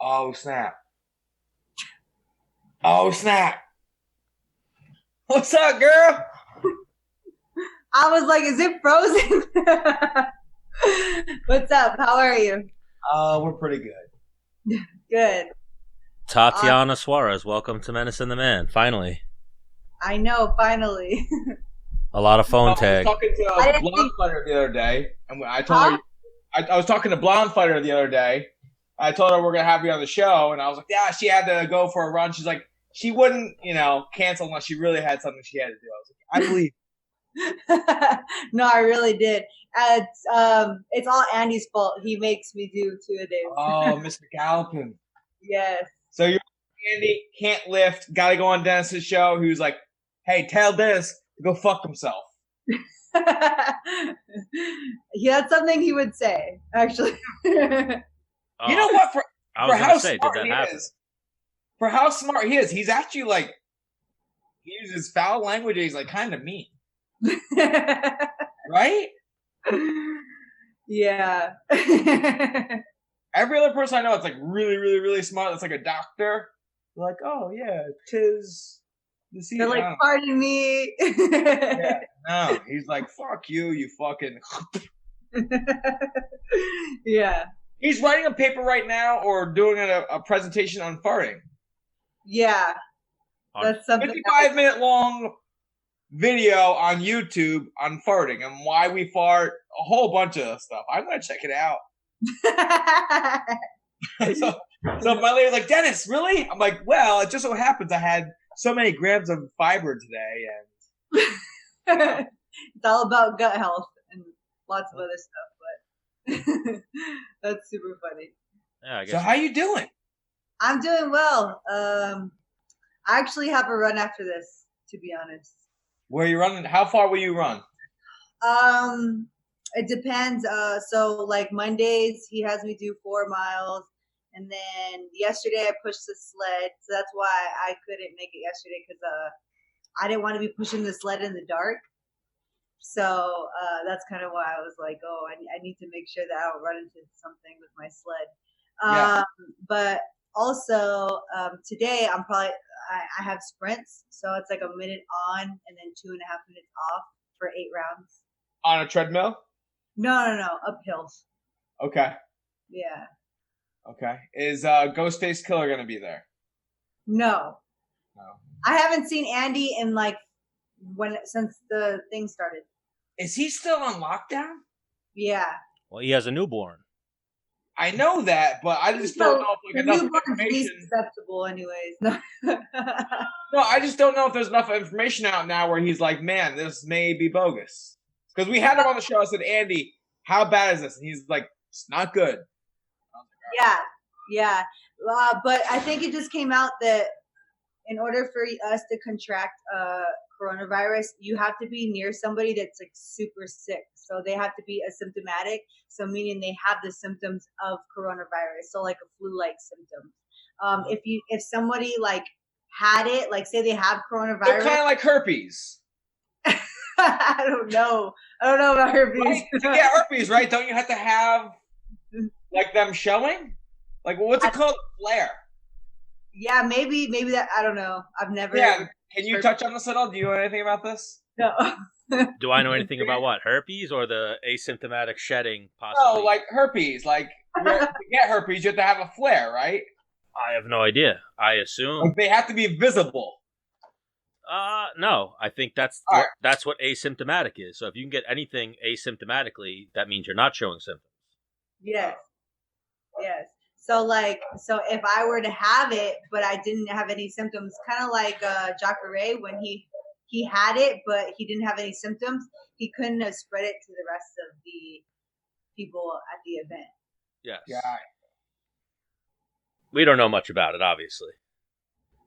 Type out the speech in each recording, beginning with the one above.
Oh, snap. Oh, snap. What's up, girl? I was like, is it frozen? What's up? How are you? We're pretty good. Good. Uh, Tatiana Suarez, welcome to Menace and the Man. Finally, I know, finally. a lot of phone I was tag. talking to I a didn't blonde think, fighter the other day, and I told huh? her I was talking to blonde fighter the other day. I told her we're gonna have you on the show, and I was like, yeah, she had to go for a run. She's like, she wouldn't, cancel unless she really had something she had to do. I was like, I believe. No, I really did. It's all Andy's fault. He makes me do 2 a days. Oh, Mr. Galpin. Yes. So you're Andy can't lift. Got to go on Dennis's show. He was like, hey, tell Dennis to go fuck himself. Yeah, that's something he would say, actually. You know what? I For was how going to say, did smart that he happen? is, for how smart he is, he's actually like he uses foul language. And he's like kind of mean, right? Yeah. Every other person I know, it's like really, really, really smart. That's like a doctor. They're like, oh yeah, tis the They're season. like, pardon me. Yeah, no, he's like, fuck you, you fucking. Yeah. He's writing a paper right now or doing a presentation on farting. Yeah. That's something. 55-minute long video on YouTube on farting and why we fart, a whole bunch of stuff. I'm gonna check it out. So my lady's like, Dennis, really? I'm like, well, it just so happens I had so many grams of fiber today, and It's all about gut health and lots of other stuff, but that's super funny. Yeah, I so guess. how you doing? I'm doing well. I actually have a run after this, to be honest. Where are you running? How far will you run? It depends. So like Mondays, he has me do 4 miles, and then yesterday I pushed the sled, so that's why I couldn't make it yesterday because I didn't want to be pushing the sled in the dark. So that's kind of why I was like, oh, I need to make sure that I don't run into something with my sled. Yeah. But also today I have sprints, so it's like a minute on and then 2.5 minutes off for 8 rounds. On a treadmill? No, uphill. Okay. Yeah. Okay. Is Ghostface Killer gonna be there? No. No. I haven't seen Andy in like since the thing started. Is he still on lockdown? Yeah. Well, he has a newborn. I know that, but I just don't know if enough Least information. acceptable, anyways. No. No, I just don't know if there's enough information out now where he's like, man, this may be bogus. Because we had him on the show. I said, Andy, how bad is this? And he's like, it's not good. Yeah. But I think it just came out that in order for us to contract coronavirus, you have to be near somebody that's like super sick. So they have to be asymptomatic. So meaning they have the symptoms of coronavirus. So like a flu-like symptom. If somebody like had it, like say they have coronavirus, they're kind of like herpes. I don't know about herpes. Right? To get herpes, right? Don't you have to have like them showing? Like what's it called? Flare. Yeah, maybe that. I don't know. I've never. Yeah. Can you touch on this at all? Do you know anything about this? No. Do I know anything about what? Herpes or the asymptomatic shedding possibly? No, like herpes. Like to get herpes, you have to have a flare, right? I have no idea. I assume. Like, they have to be visible. No. I think that's All right. that's what asymptomatic is. So if you can get anything asymptomatically, that means you're not showing symptoms. Yes. So if I were to have it, but I didn't have any symptoms, kind of like Jacare when he had it, but he didn't have any symptoms, he couldn't have spread it to the rest of the people at the event. Yes. Yeah. We don't know much about it, obviously.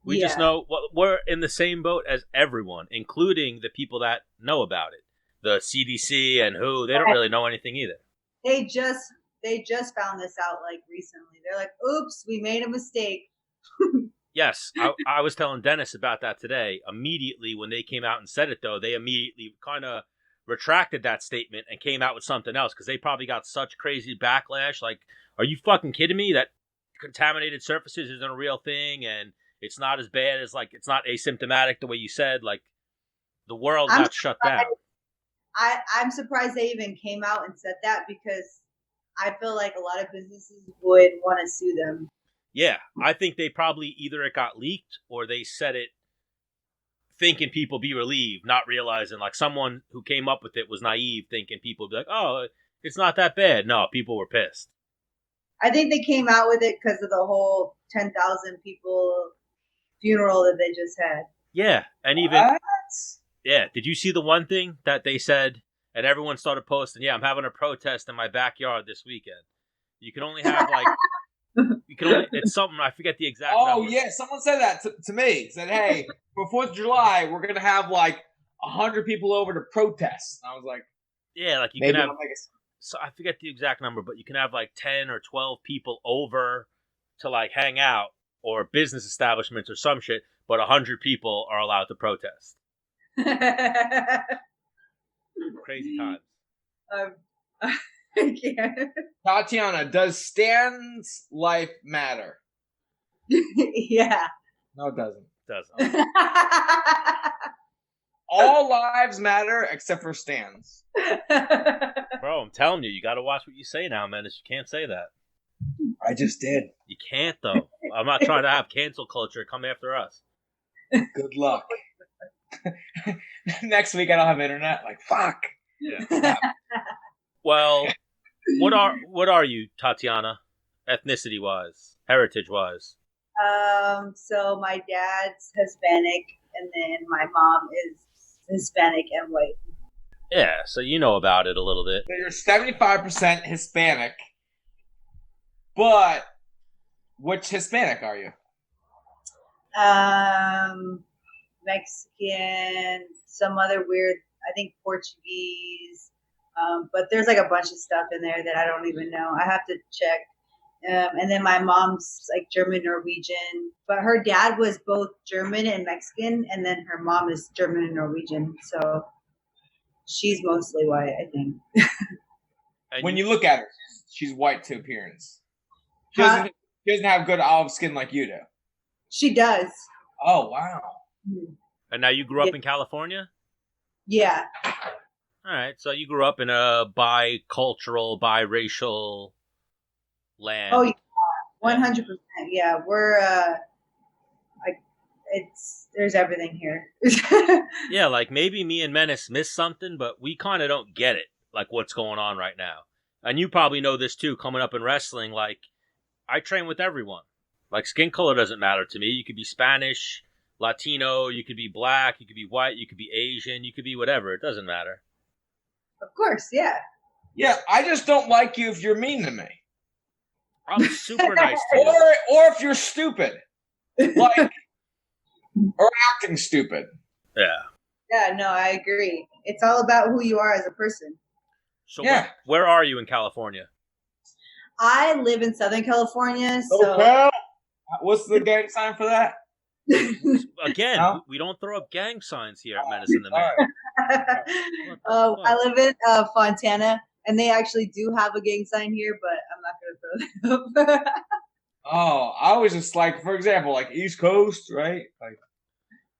We just know we're in the same boat as everyone, including the people that know about it. The CDC and WHO, they don't really know anything either. They just found this out like recently. They're like, oops, we made a mistake. Yes, I was telling Dennis about that today. Immediately when they came out and said it, though, they immediately kind of retracted that statement and came out with something else because they probably got such crazy backlash. Like, are you fucking kidding me? That contaminated surfaces isn't a real thing, and it's not as bad as, like, it's not asymptomatic the way you said. Like, the world got shut down. I'm surprised they even came out and said that, because I feel like a lot of businesses would want to sue them. Yeah, I think they probably either it got leaked or they said it thinking people be relieved, not realizing, like, someone who came up with it was naive, thinking people would be like, oh, it's not that bad. No, people were pissed. I think they came out with it because of the whole 10,000 people funeral that they just had. Yeah, and even... What? Yeah, did you see the one thing that they said, and everyone started posting, yeah, I'm having a protest in my backyard this weekend. You can only have, like... it's something, I forget the exact number. Oh, yeah, someone said that to me. Said, hey, for 4th of July, we're going to have, like, 100 people over to protest. And I was like... Yeah, like, you can have... So I forget the exact number, but you can have, like, 10 or 12 people over to, like, hang out, or business establishments or some shit, but 100 people are allowed to protest. Crazy times. I can't. Tatiana, does Stan's life matter? Yeah. No, it doesn't. Doesn't. All lives matter except for Stan's. Bro, I'm telling you, you got to watch what you say now, Menace. You can't say that. I just did. You can't, though. I'm not trying to have cancel culture come after us. Good luck. Next week I don't have internet. Like, fuck. Yeah. Well, what are you, Tatiana, ethnicity wise, heritage wise? So my dad's Hispanic, and then my mom is Hispanic and white. Yeah, so you know about it a little bit. So you're 75% Hispanic, but which Hispanic are you? Mexican, some other weird, I think Portuguese, but there's like a bunch of stuff in there that I don't even know. I have to check. And then my mom's like German, Norwegian, but her dad was both German and Mexican, and then her mom is German and Norwegian, so she's mostly white, I think. When you look at her, she's white to appearance. She doesn't have good olive skin like you do. She does. Oh, wow. And now you grew up in California? Yeah. All right, so you grew up in a bicultural, biracial land. Oh, yeah, 100%. Yeah, we're there's everything here. Yeah, like maybe me and Menace missed something, but we kind of don't get it, like what's going on right now. And you probably know this too, coming up in wrestling. Like, I train with everyone. Like, skin color doesn't matter to me. You could be Spanish, Latino, you could be black, you could be white, you could be Asian, you could be whatever. It doesn't matter. Of course, yeah. Yeah, I just don't like you if you're mean to me. I'm super nice to you. Or if you're stupid. Like, or acting stupid. Yeah. Yeah, no, I agree. It's all about who you are as a person. So yeah. Where are you in California? I live in Southern California. So okay. What's the gang sign for that? Again, no? We don't throw up gang signs here at Menace in the Man. I live in Fontana, and they actually do have a gang sign here, but I'm not going to throw that up. Oh, I was just like, for example, like East Coast, right? Like,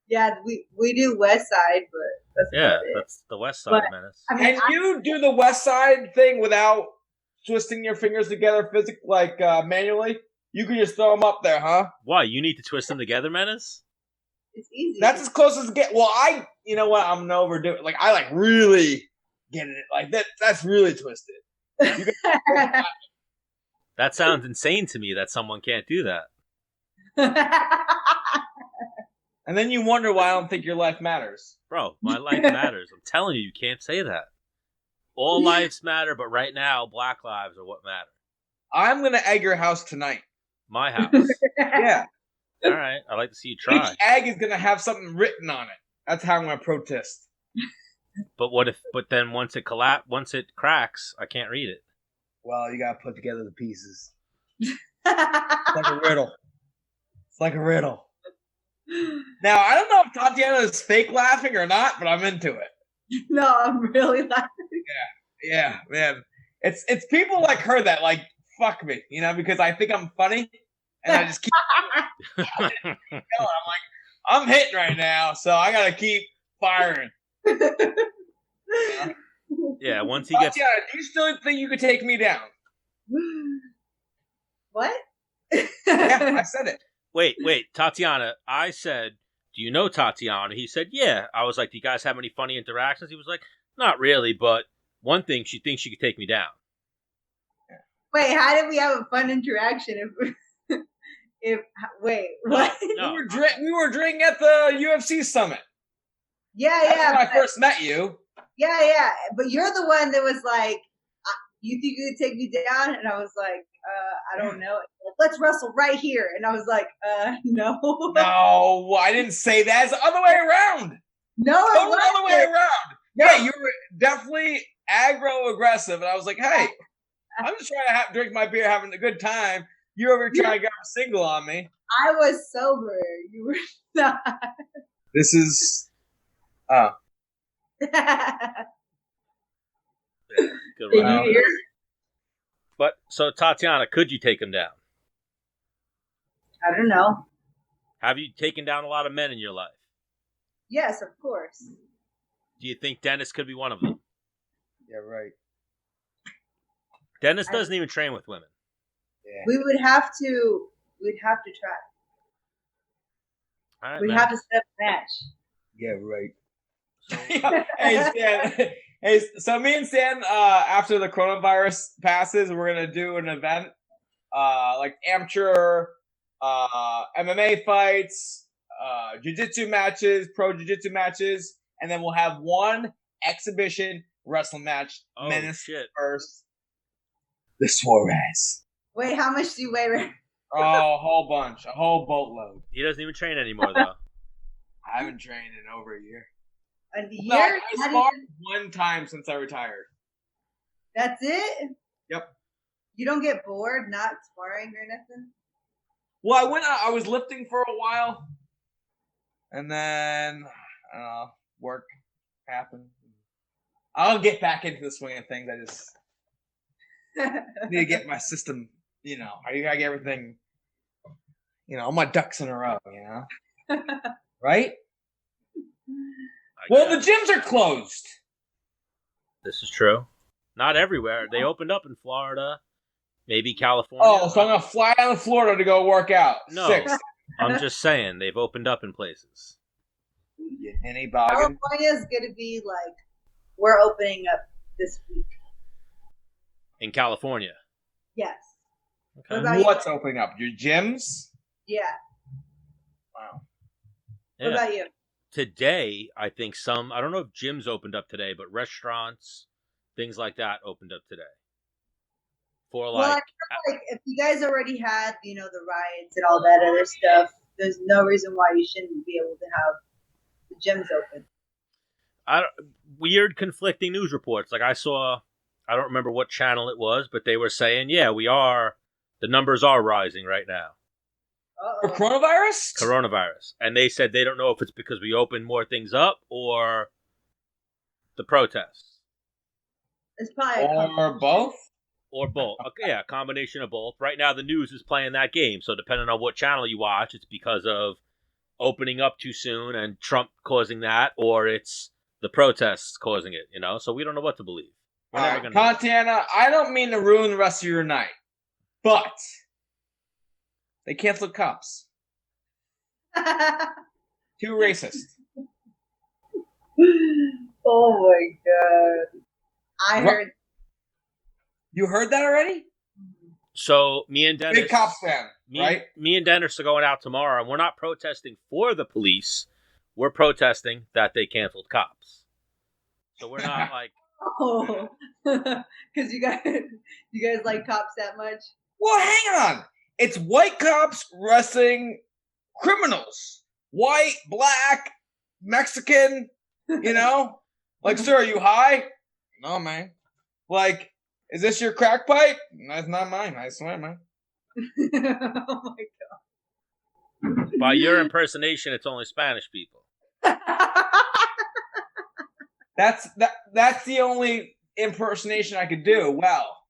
yeah, we do West Side, but that's the West Side of Menace. I mean, can you do the West Side thing without twisting your fingers together manually? You can just throw them up there, huh? Why? You need to twist them together, Menace? It's easy. That's as close as it gets. Well, you know what? I'm gonna overdo it. Like, I like really get it. Like that's really twisted. That sounds insane to me that someone can't do that. And then you wonder why I don't think your life matters. Bro, my life matters. I'm telling you, you can't say that. All lives matter, but right now, black lives are what matter. I'm going to egg your house tonight. My house? Yeah. All right. I'd like to see you try. Each egg is going to have something written on it. That's how I'm going to protest. But then once it cracks, I can't read it. Well, you got to put together the pieces. It's like a riddle. It's like a riddle. Now, I don't know if Tatiana is fake laughing or not, but I'm into it. No, I'm really laughing. Yeah, man. It's people like her that like fuck me, because I think I'm funny. and I just keep going. I'm like, I'm hitting right now, so I gotta keep firing. Yeah, once he gets. Tatiana, do you still think you could take me down? What? Yeah, I said it. Wait, Tatiana. I said, do you know Tatiana? He said, yeah. I was like, do you guys have any funny interactions? He was like, not really, but one thing, she thinks she could take me down. Wait, how did we have a fun interaction? Wait, what? No. We were drinking at the UFC summit. That's when I first met you. Yeah. But you're the one that was like, you think you could take me down? And I was like, I don't know. Let's wrestle right here. And I was like, no. No, I didn't say that. It's the other way around. No, it the wasn't. other way around. Yeah, you were definitely aggro-aggressive. And I was like, hey, I'm just trying to drink my beer, having a good time. You're over trying to get a single on me. I was sober. You were not. This is... Good Did round. you hear? But so Tatiana, could you take him down? I don't know. Have you taken down a lot of men in your life? Yes, of course. Do you think Dennis could be one of them? Yeah, right. Dennis doesn't even train with women. Yeah. We'd have to try. All right, we'd man. have to set up a match. Yeah, right. Hey, Stan. Hey, so me and Stan, after the coronavirus passes, we're gonna do an event, like amateur, MMA fights, jiu-jitsu matches, pro jiu-jitsu matches, and then we'll have one exhibition wrestling match. Oh, Menace shit. first. The Suarez. Wait, how much do you weigh? Oh, a whole bunch, a whole boatload. He doesn't even train anymore, though. I haven't trained in over a year. A year? No, I sparred one time since I retired. That's it? Yep. You don't get bored not sparring or nothing? Well, I was lifting for a while, and then work happened. I'll get back into the swing of things. I just need to get my system, I gotta get everything, all my ducks in a row, right? Well, the gyms are closed. This is true. Not everywhere. They opened up in Florida, maybe California. Oh, so I'm going to fly down to Florida to go work out. No, 6. I'm just saying they've opened up in places. Any boggin? California's going to be like, we're opening up this week. In California? Yes. Okay. What's opening up? Your gyms? Yeah. Wow. Yeah. What about you? Today, I think I don't know if gyms opened up today, but restaurants, things like that opened up today. Well, I feel like if you guys already had, the riots and all that other stuff, there's no reason why you shouldn't be able to have the gyms open. Weird conflicting news reports. Like I saw, I don't remember what channel it was, but they were saying, yeah, the numbers are rising right now. For coronavirus? And they said they don't know if it's because we opened more things up or the protests. It's probably or both? Or both. Okay, yeah, a combination of both. Right now the news is playing that game, so depending on what channel you watch, it's because of opening up too soon and Trump causing that, or it's the protests causing it, So we don't know what to believe. Tatiana, I don't mean to ruin the rest of your night, but they canceled cops. Too racist. Oh my god. I heard. You heard that already? So me and Dennis, big cops fan, right? Me and Dennis are going out tomorrow, and we're not protesting for the police. We're protesting that they canceled cops. So we're not like, oh, because you guys like cops that much. Well, hang on. It's white cops arresting criminals. White, black, Mexican, Like, sir, are you high? No, man. Like, is this your crack pipe? That's not mine, I swear, man. Oh my god. By your impersonation, it's only Spanish people. That's the only impersonation I could do well.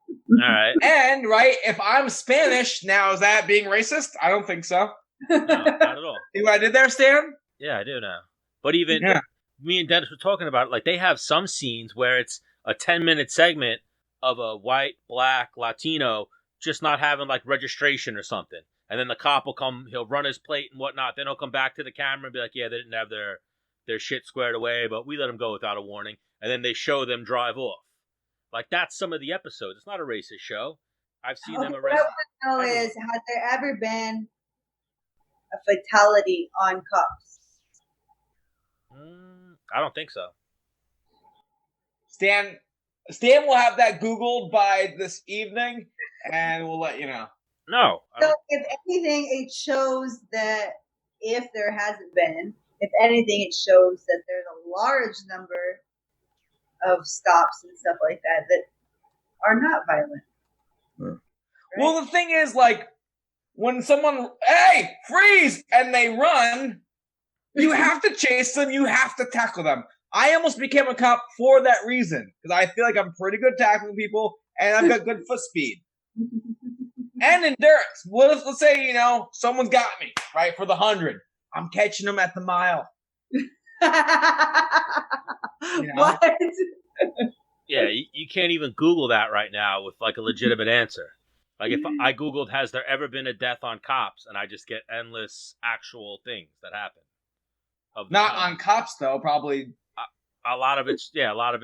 All right. And right, if I'm Spanish, now is that being racist? I don't think so. No, not at all. See what I did there, Stan? Yeah, I do now. But even Yeah. me and Dennis were talking about it. Like, they have some scenes where it's a 10-minute segment of a white, black, Latino just not having like registration or something. And then the cop will come, he'll run his plate and whatnot. Then he'll come back to the camera and be like, yeah, they didn't have their shit squared away, but we let them go without a warning. And then they show them drive off. Like, that's some of the episodes. It's not a racist show. I've seen them arrest. What I want to know is, has there ever been a fatality on cops? I don't think so. Stan will have that Googled by this evening, and we'll let you know. No. So, if anything, it shows that if there hasn't been, if anything, it shows that there's a large number of stops and stuff like that are not violent. Right? Well, the thing is, like, when someone, hey, freeze, and they run, you have to chase them, you have to tackle them. I almost became a cop for that reason, because I feel like I'm pretty good tackling people, and I've got good foot speed. And endurance. What if, let's say, someone's got me, right, for the 100. I'm catching them at the mile. What? Yeah, you can't even Google that right now with like a legitimate answer. Like, if I Googled, has there ever been a death on cops, and I just get endless actual things that happen. Not on cops, though, probably. A lot of it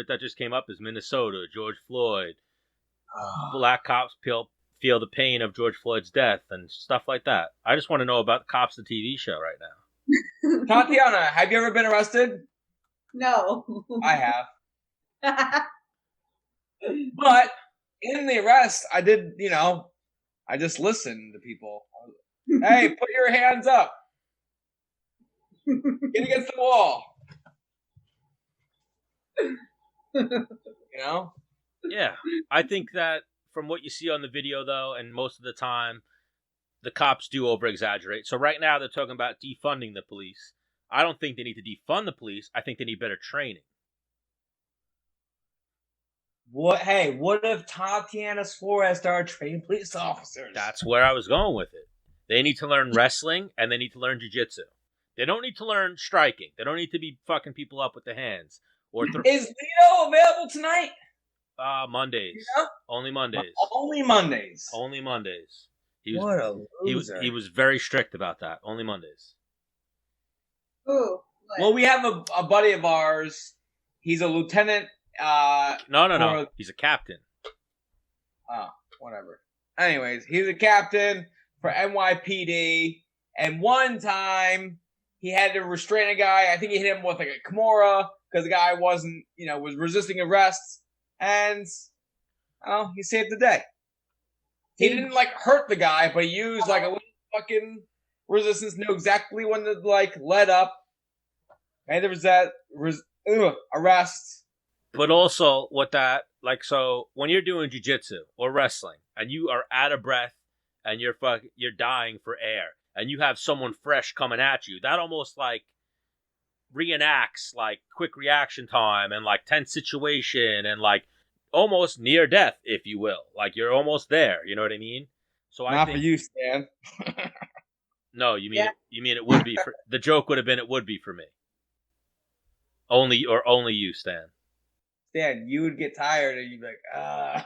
that just came up is Minnesota, George Floyd. Black cops feel the pain of George Floyd's death and stuff like that. I just want to know about Cops, the TV show right now. Tatiana, have you ever been arrested? No. I have. But in the arrest, I did, I just listened to people. Hey, put your hands up. Get against the wall. Yeah, I think that from what you see on the video, though, and most of the time, the cops do over-exaggerate. So right now, they're talking about defunding the police. I don't think they need to defund the police. I think they need better training. What if Tatiana Suarez started training police officers? That's where I was going with it. They need to learn wrestling, and they need to learn jiu-jitsu. They don't need to learn striking. They don't need to be fucking people up with the hands. Is Leo available tonight? Mondays. Only Mondays. Only Mondays. Only Mondays. What a loser. He was very strict about that. Only Mondays. Ooh. Well, we have a buddy of ours. He's a lieutenant. No. He's a captain. Oh, whatever. Anyways, he's a captain for NYPD. And one time, he had to restrain a guy. I think he hit him with like a Kimura because the guy wasn't, was resisting arrest. And, he saved the day. He didn't, hurt the guy, but he used, a little fucking resistance, knew exactly when to, let up. And there was that arrest. But also, so when you're doing jiu-jitsu or wrestling, and you are out of breath, and you're dying for air, and you have someone fresh coming at you, that almost, reenacts, quick reaction time, and, tense situation, and, almost near death, if you will. You're almost there, you know what I mean? So Not for you, Stan. No, you mean it would be for... The joke would have been it would be for me. Only you, Stan. Stan, you would get tired and you'd be like,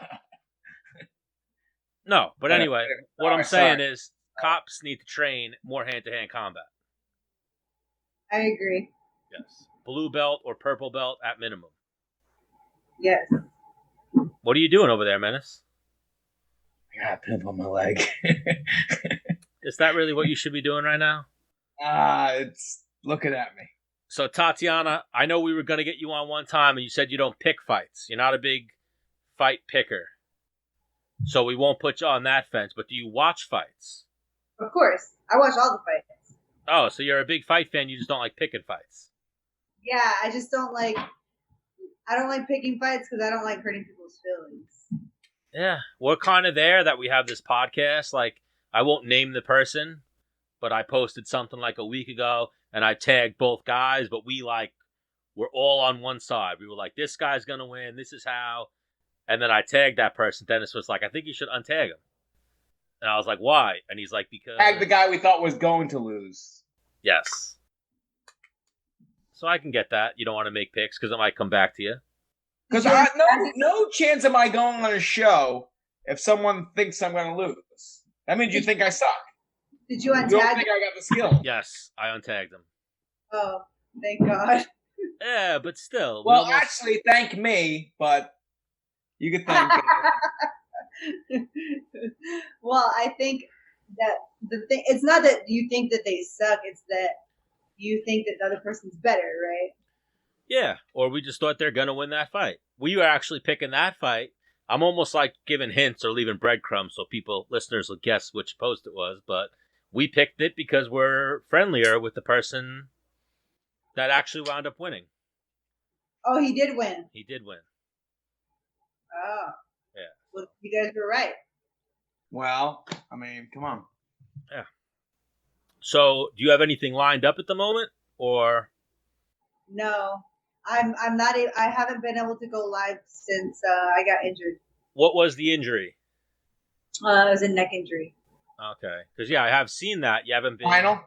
No, but anyway, what I'm saying is cops need to train more hand-to-hand combat. I agree. Yes. Blue belt or purple belt at minimum. Yes. What are you doing over there, Menace? I got a pimp on my leg. Is that really what you should be doing right now? It's looking at me. So, Tatiana, I know we were going to get you on one time, and you said you don't pick fights. You're not a big fight picker. So we won't put you on that fence, but do you watch fights? Of course. I watch all the fights. Oh, so you're a big fight fan, you just don't like picking fights. Yeah, I just don't like... I don't like picking fights because I don't like hurting people's feelings. Yeah, we're kind of there that we have this podcast. I won't name the person, but I posted something a week ago, and I tagged both guys, but we're all on one side. We were like, this guy's going to win. This is how. And then I tagged that person. Dennis was like, I think you should untag him. And I was like, why? And he's like, because... Tag the guy we thought was going to lose. Yes. So I can get that. You don't want to make picks because it might come back to you. Because no chance am I going on a show if someone thinks I'm going to lose. That means you think I suck. Did you untag? You don't think I got the skill. Yes, I untagged him. Oh, thank God. Yeah, but still. Well, actually, thank me, but you could thank me. Well, I think that the thing, it's not that you think that they suck, it's that you think that the other person's better, right? Yeah, or we just thought they're going to win that fight. We were actually picking that fight. I'm almost like giving hints or leaving breadcrumbs so listeners will guess which post it was, but we picked it because we're friendlier with the person that actually wound up winning. Oh, he did win. He did win. Oh. Yeah. Well, you guys were right. Well, I mean, come on. Yeah. So, do you have anything lined up at the moment, or? No, I'm not. I haven't been able to go live since I got injured. What was the injury? It was a neck injury. Okay, because I have seen that. You haven't been. Spinal?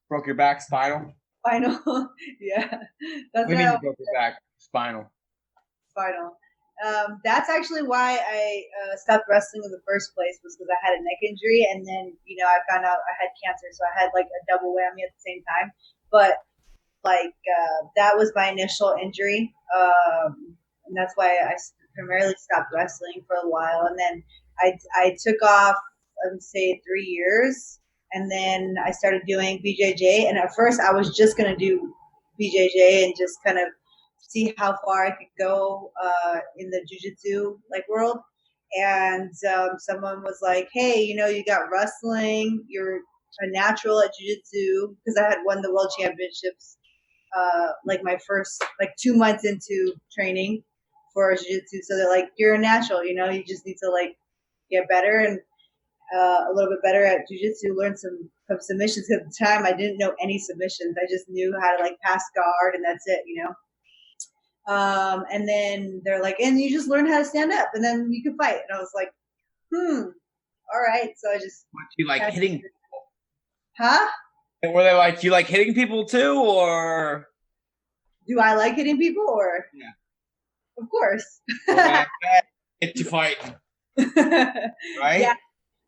Broke your back, spinal? Spinal. Yeah. That's what do you mean you broke your back? Spinal. Spinal. That's actually why I stopped wrestling in the first place, was because I had a neck injury, and then I found out I had cancer, so I had like a double whammy at the same time. But that was my initial injury, and that's why I primarily stopped wrestling for a while, and then I took off, I would say 3 years, and then I started doing BJJ, and at first I was just gonna do BJJ and just kind of see how far I could go in the jiu-jitsu world. And someone was like, hey, you got wrestling, you're a natural at jiu-jitsu, because I had won the world championships my first 2 months into training for jiu-jitsu. So they're like, you're a natural, you just need to get better and a little bit better at jiu-jitsu, learn some submissions. At the time I didn't know any submissions, I just knew how to pass guard, and that's it. And then they're like, and you just learn how to stand up, and then you can fight. And I was like, all right. So I just. What, you like hitting people? Huh? And were they like, you like hitting people too, or? Do I like hitting people, or? Yeah. Of course. Get you fighting. Right? Yeah.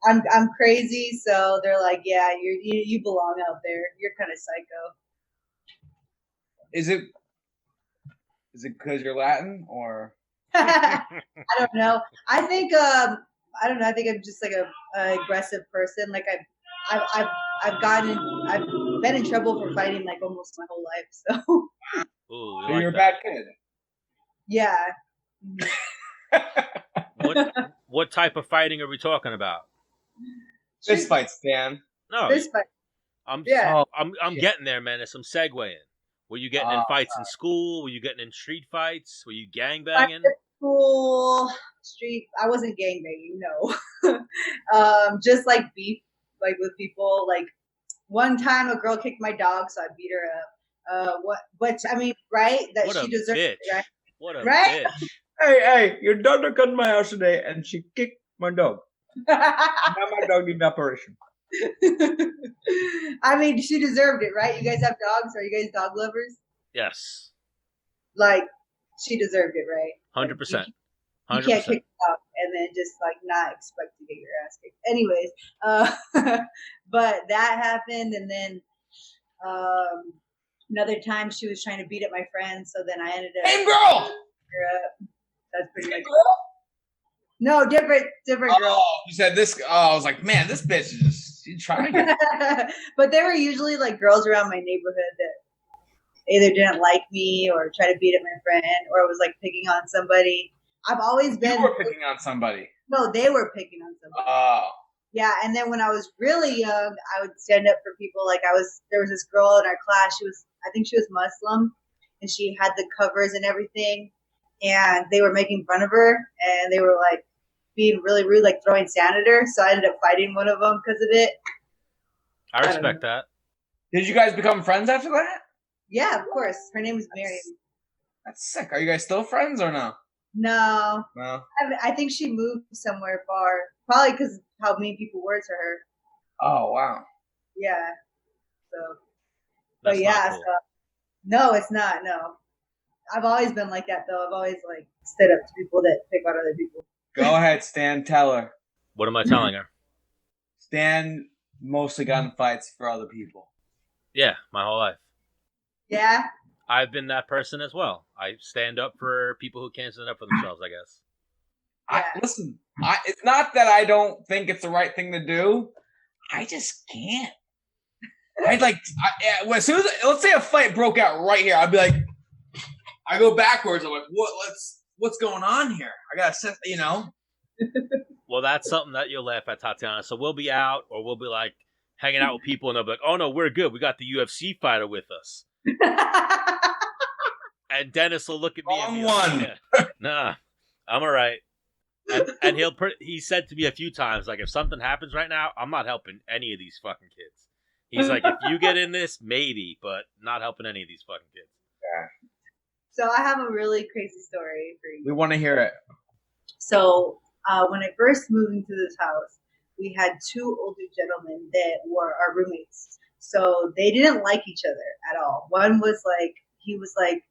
I'm crazy, so they're like, yeah, you belong out there. You're kind of psycho. Is it because you're Latin, or? I don't know. I think I don't know. I think I'm just an aggressive person. I've been in trouble for fighting almost my whole life. So. Ooh, so you're a bad kid. Yeah. What type of fighting are we talking about? Fist fights, Dan. No. Fist fight. I'm shit. getting there, Menace. I'm segueing. Were you getting in fights in school? Were you getting in street fights? Were you gangbanging? School, street. I wasn't gangbanging, no. Just beef, with people. One time, a girl kicked my dog, so I beat her up. Right? That she deserved it, right? What a right? bitch! Hey, your daughter cut my house today, and she kicked my dog. Now my dog needs an operation. She deserved it, right? You guys have dogs? Are you guys dog lovers? Yes. She deserved it, right? 100%. You can't kick a dog and then just not expect to get your ass kicked. Anyways, but that happened, and then another time she was trying to beat up my friend, so then I ended up. Same girl. That's pretty much. No, different girl. Oh, you said this. Oh, I was like, man, this bitch is she's trying. But there were usually girls around my neighborhood that either didn't like me or tried to beat up my friend, or was picking on somebody. I've always been. You were picking on somebody. No, they were picking on somebody. Oh. Yeah, and then when I was really young, I would stand up for people. There was this girl in our class. I think she was Muslim, and she had the covers and everything, and they were making fun of her, and they were being really rude, throwing sand at her. So I ended up fighting one of them because of it. I respect that. Did you guys become friends after that? Yeah, of course. Her name was Miriam. That's sick. Are you guys still friends or no? No, No. I think she moved somewhere far. Probably because how mean people were to her. Oh wow. Yeah. So, but That's yeah. not cool. So, no, it's not. No, I've always been like that though. I've always like stood up to people that pick on other people. Go ahead, Stan. Tell her. What am I telling her? Stan mostly got in fights for other people. Yeah, my whole life. Yeah. I've been that person as well. I stand up for people who can't stand up for themselves, I guess. Yeah. Listen, it's not that I don't think it's the right thing to do. I just can't. As soon as let's say a fight broke out right here, I'd be like, I go backwards. I'm like, what's going on here? I gotta set, Well, that's something that you'll laugh at, Tatiana. So we'll be out, or we'll be like hanging out with people, and they'll be like, "Oh no, we're good. We got the UFC fighter with us." And Dennis will look at me and be like, yeah, "Nah, I'm all right." And he said to me a few times, like, if something happens right now, I'm not helping any of these fucking kids. He's like, if you get in this, maybe, but not helping any of these fucking kids. Yeah. So I have a really crazy story for you. We want to hear it. So when I first moved into this house, we had two older gentlemen that were our roommates. So they didn't like each other at all. One was like, he was like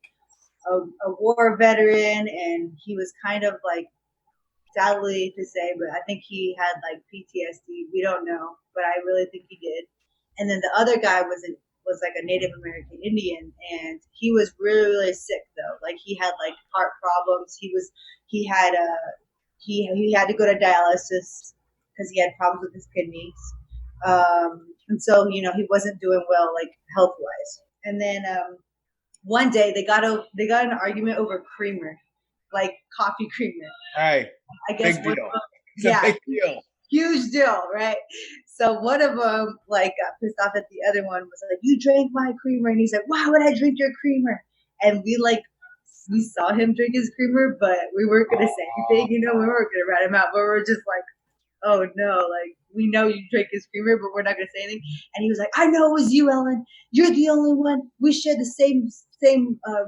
a war veteran, and he was kind of like, sadly to say, but I think he had like PTSD. We don't know, but I really think he did. And then the other guy was like a Native American Indian, and he was really really sick though. Like he had like heart problems. He had to go to dialysis because he had problems with his kidneys. And so he wasn't doing well like health wise. And then one day they got an argument over creamer, like coffee creamer. Hey, I guess big deal. Yeah, big deal. Huge deal, right? So one of them like got pissed off at the other one, was like, "You drank my creamer," and he's like, "Why would I drink your creamer?" And we saw him drink his creamer, but we weren't gonna say anything, we weren't gonna rat him out, but we were just like, "Oh no, like we know you drank his creamer, but we're not gonna say anything." And he was like, "I know it was you, Ellen. You're the only one. We share the same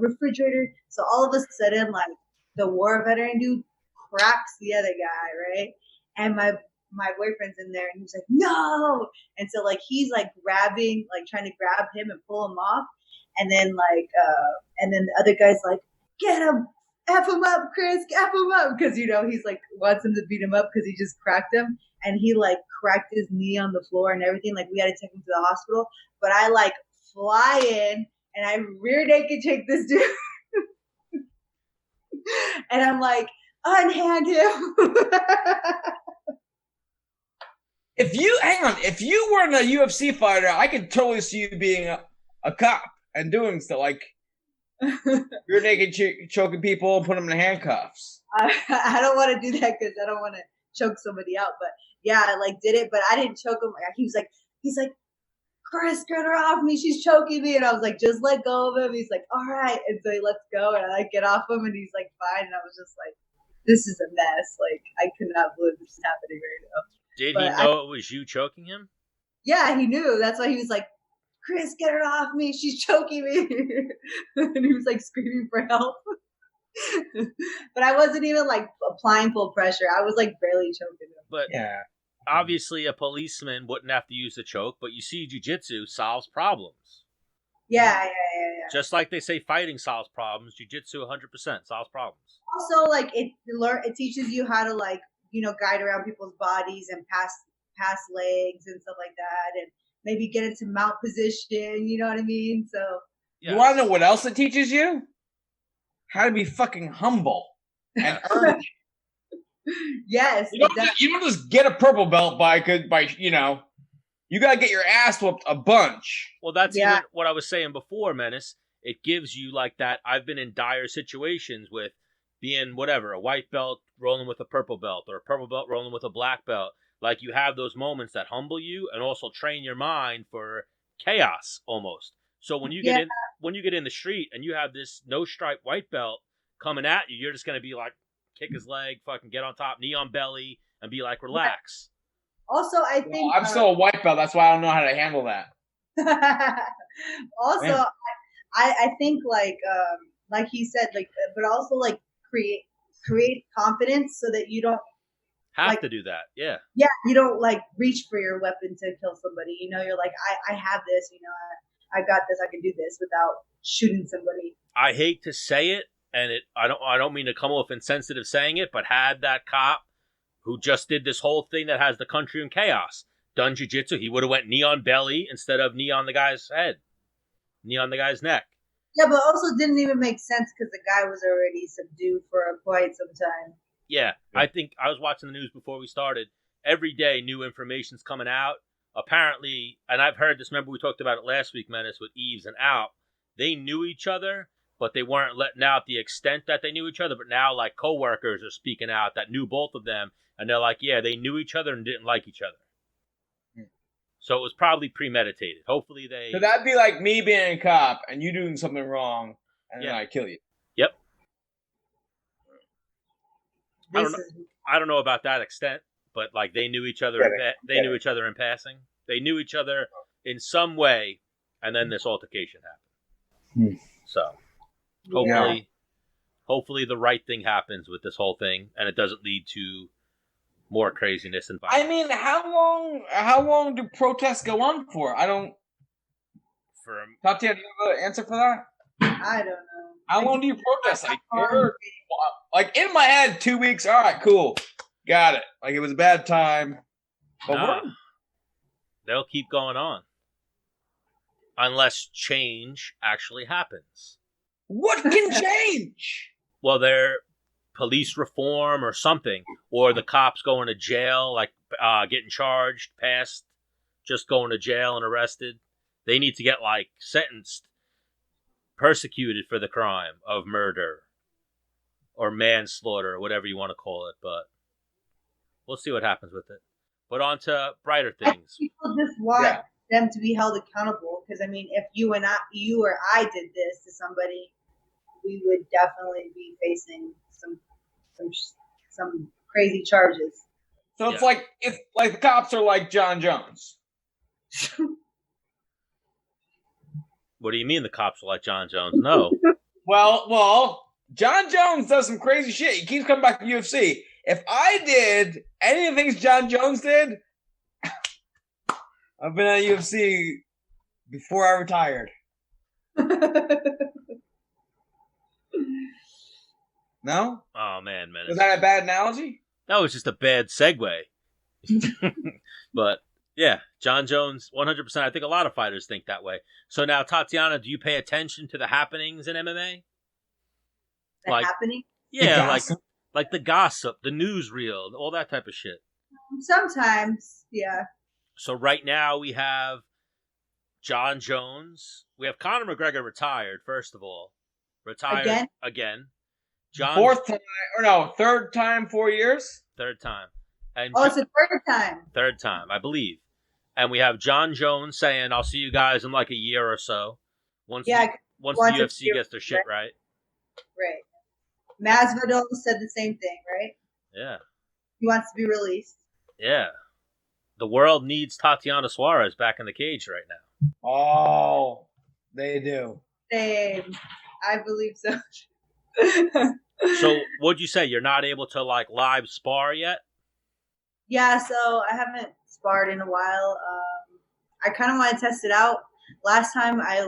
refrigerator." So all of a sudden, like the war veteran dude cracks the other guy, right? And my boyfriend's in there, and he's like, "No!" And so like he's like grabbing, like trying to grab him and pull him off, and then and then the other guy's like, "Get him, F him up, Chris, F him up," because he's like wants him to beat him up because he just cracked him, and he like cracked his knee on the floor and everything. Like we had to take him to the hospital, but I like fly in and I rear naked take this dude, and I'm like, unhand him. If you weren't a UFC fighter, I could totally see you being a cop and doing stuff like you're naked choking people and putting them in handcuffs. I don't want to do that because I don't want to choke somebody out. But yeah, I like did it, but I didn't choke him. He's like, "Chris, get her off me. She's choking me." And I was like, "Just let go of him." He's like, "All right." And so he lets go, and I like get off him, and he's like, "Fine." And I was just like, this is a mess. Like, I could not believe this is happening right now. Did he know it was you choking him? Yeah, he knew. That's why he was like, "Chris, get her off me. She's choking me." And he was like screaming for help. But I wasn't even like applying full pressure. I was like barely choking him. But yeah, obviously a policeman wouldn't have to use the choke, but you see jiu-jitsu solves problems. Yeah. Just like they say fighting solves problems, jiu-jitsu 100% solves problems. Also, like it teaches you how to like, guide around people's bodies and pass legs and stuff like that, and maybe get into mount position, you know what I mean? So yes. You want to know what else it teaches you? How to be fucking humble and earn it. Yes. You don't just get a purple belt by you gotta get your ass whooped a bunch. Well, that's even what I was saying before, Menace. It gives you like that. I've been in dire situations with being whatever, a white belt rolling with a purple belt, or a purple belt rolling with a black belt. Like you have those moments that humble you and also train your mind for chaos almost. So when you get in the street and you have this no stripe white belt coming at you, you're just gonna be like, kick his leg, fucking get on top, knee on belly, and be like, relax. Also, I think I'm still a white belt. That's why I don't know how to handle that. Also, man. I think like he said, like, but also like create create confidence so that you don't have to do that. Yeah. Yeah, you don't like reach for your weapon to kill somebody. You know, you're like, I have this. You know, I got this. I can do this without shooting somebody. I hate to say it, and I don't mean to come off insensitive saying it, but had that cop who just did this whole thing that has the country in chaos done jiu-jitsu, he would have went knee on belly instead of knee on the guy's head, knee on the guy's neck. Yeah, but also didn't even make sense because the guy was already subdued for quite some time. Yeah, I think I was watching the news before we started. Every day, new information's coming out. Apparently, and I've heard this, remember we talked about it last week, Menace, with Eves and Alp. They knew each other, but they weren't letting out the extent that they knew each other. But now, like, coworkers are speaking out that knew both of them, and they're like, yeah, they knew each other and didn't like each other. So it was probably premeditated. Hopefully they... So that'd be like me being a cop and you doing something wrong, and then I kill you. Yep. I don't know about that extent, but like they knew each other. They knew each other in passing. They knew each other in some way, and then this altercation happened. So hopefully the right thing happens with this whole thing, and it doesn't lead to more craziness and violence. I mean, how long do protests go on for? I don't. Tatiana, do you have an answer for that? I don't know. How long do you protest? Like in my head, 2 weeks. All right, cool, got it. Like it was a bad time, but they'll keep going on unless change actually happens. What can change? Well, they're police reform or something, or the cops going to jail, like getting charged past just going to jail and arrested. They need to get like sentenced, persecuted for the crime of murder or manslaughter or whatever you want to call it. But we'll see what happens with it. But on to brighter things. People just want them to be held accountable, because I mean, if you or I did this to somebody, we would definitely be facing some crazy charges. So it's like the cops are like John Jones. What do you mean the cops are like John Jones? No. Well, John Jones does some crazy shit. He keeps coming back to UFC. If I did any of the things John Jones did, I've been at UFC before I retired. No? Oh, man. Was that a bad analogy? That was just a bad segue. But, yeah, John Jones, 100%. I think a lot of fighters think that way. So now, Tatiana, do you pay attention to the happenings in MMA? Happening? Yeah, like the gossip, the newsreel, all that type of shit. Sometimes, yeah. So right now we have John Jones. We have Conor McGregor retired, first of all. Retired again. Third time, 4 years? Third time. And it's the third time. Third time, I believe. And we have John Jones saying, I'll see you guys in like a year or so. Once the UFC gets their shit right. Right. Masvidal said the same thing, right? Yeah. He wants to be released. Yeah. The world needs Tatiana Suarez back in the cage right now. Oh, they do. Same. I believe so. So, what'd you say? You're not able to like live spar yet? Yeah, so I haven't sparred in a while. I kind of want to test it out. Last time I